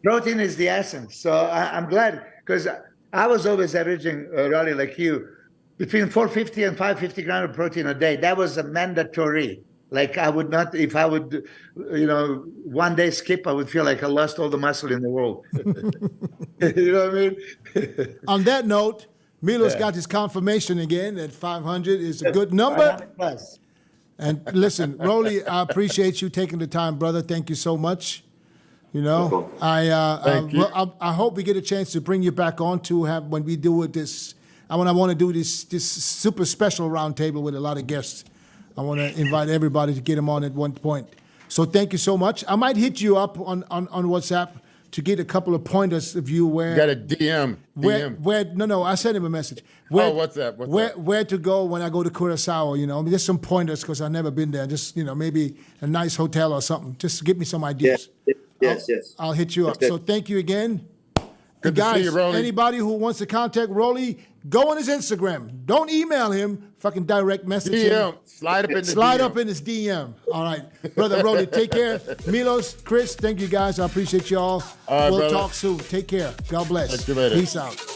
Protein is the essence. So I'm glad, because I was always averaging, Rolly, like you, between 450 and 550 grams of protein a day. That was a mandatory. Like I would not, if I would, one day skip, I would feel like I lost all the muscle in the world. You know what I mean? On that note, Milos got his confirmation again that 500 is a good number. And listen, Roelly, I appreciate you taking the time, brother. Thank you so much. I hope we get a chance to bring you back on to have when we do it this. I want to do this super special roundtable with a lot of guests. I want to invite everybody to get them on at one point. So thank you so much. I might hit you up on WhatsApp to get a couple of pointers of you where. You got a DM. No, I sent him a message. Where to go when I go to CURACAO, just some pointers because I've never been there. Just, maybe a nice hotel or something. Just give me some ideas. Yes. I'll hit you up. So thank you again. Good guys, to see you, Roelly. Anybody who wants to contact Roelly, go on his Instagram. Don't email him. Fucking direct message him. Slide up in his DM. All right. Brother Roelly, take care. Milos, Chris, thank you guys. I appreciate y'all. All right, we'll brother. talk soon. Take care. God bless. Talk to you later. Peace out.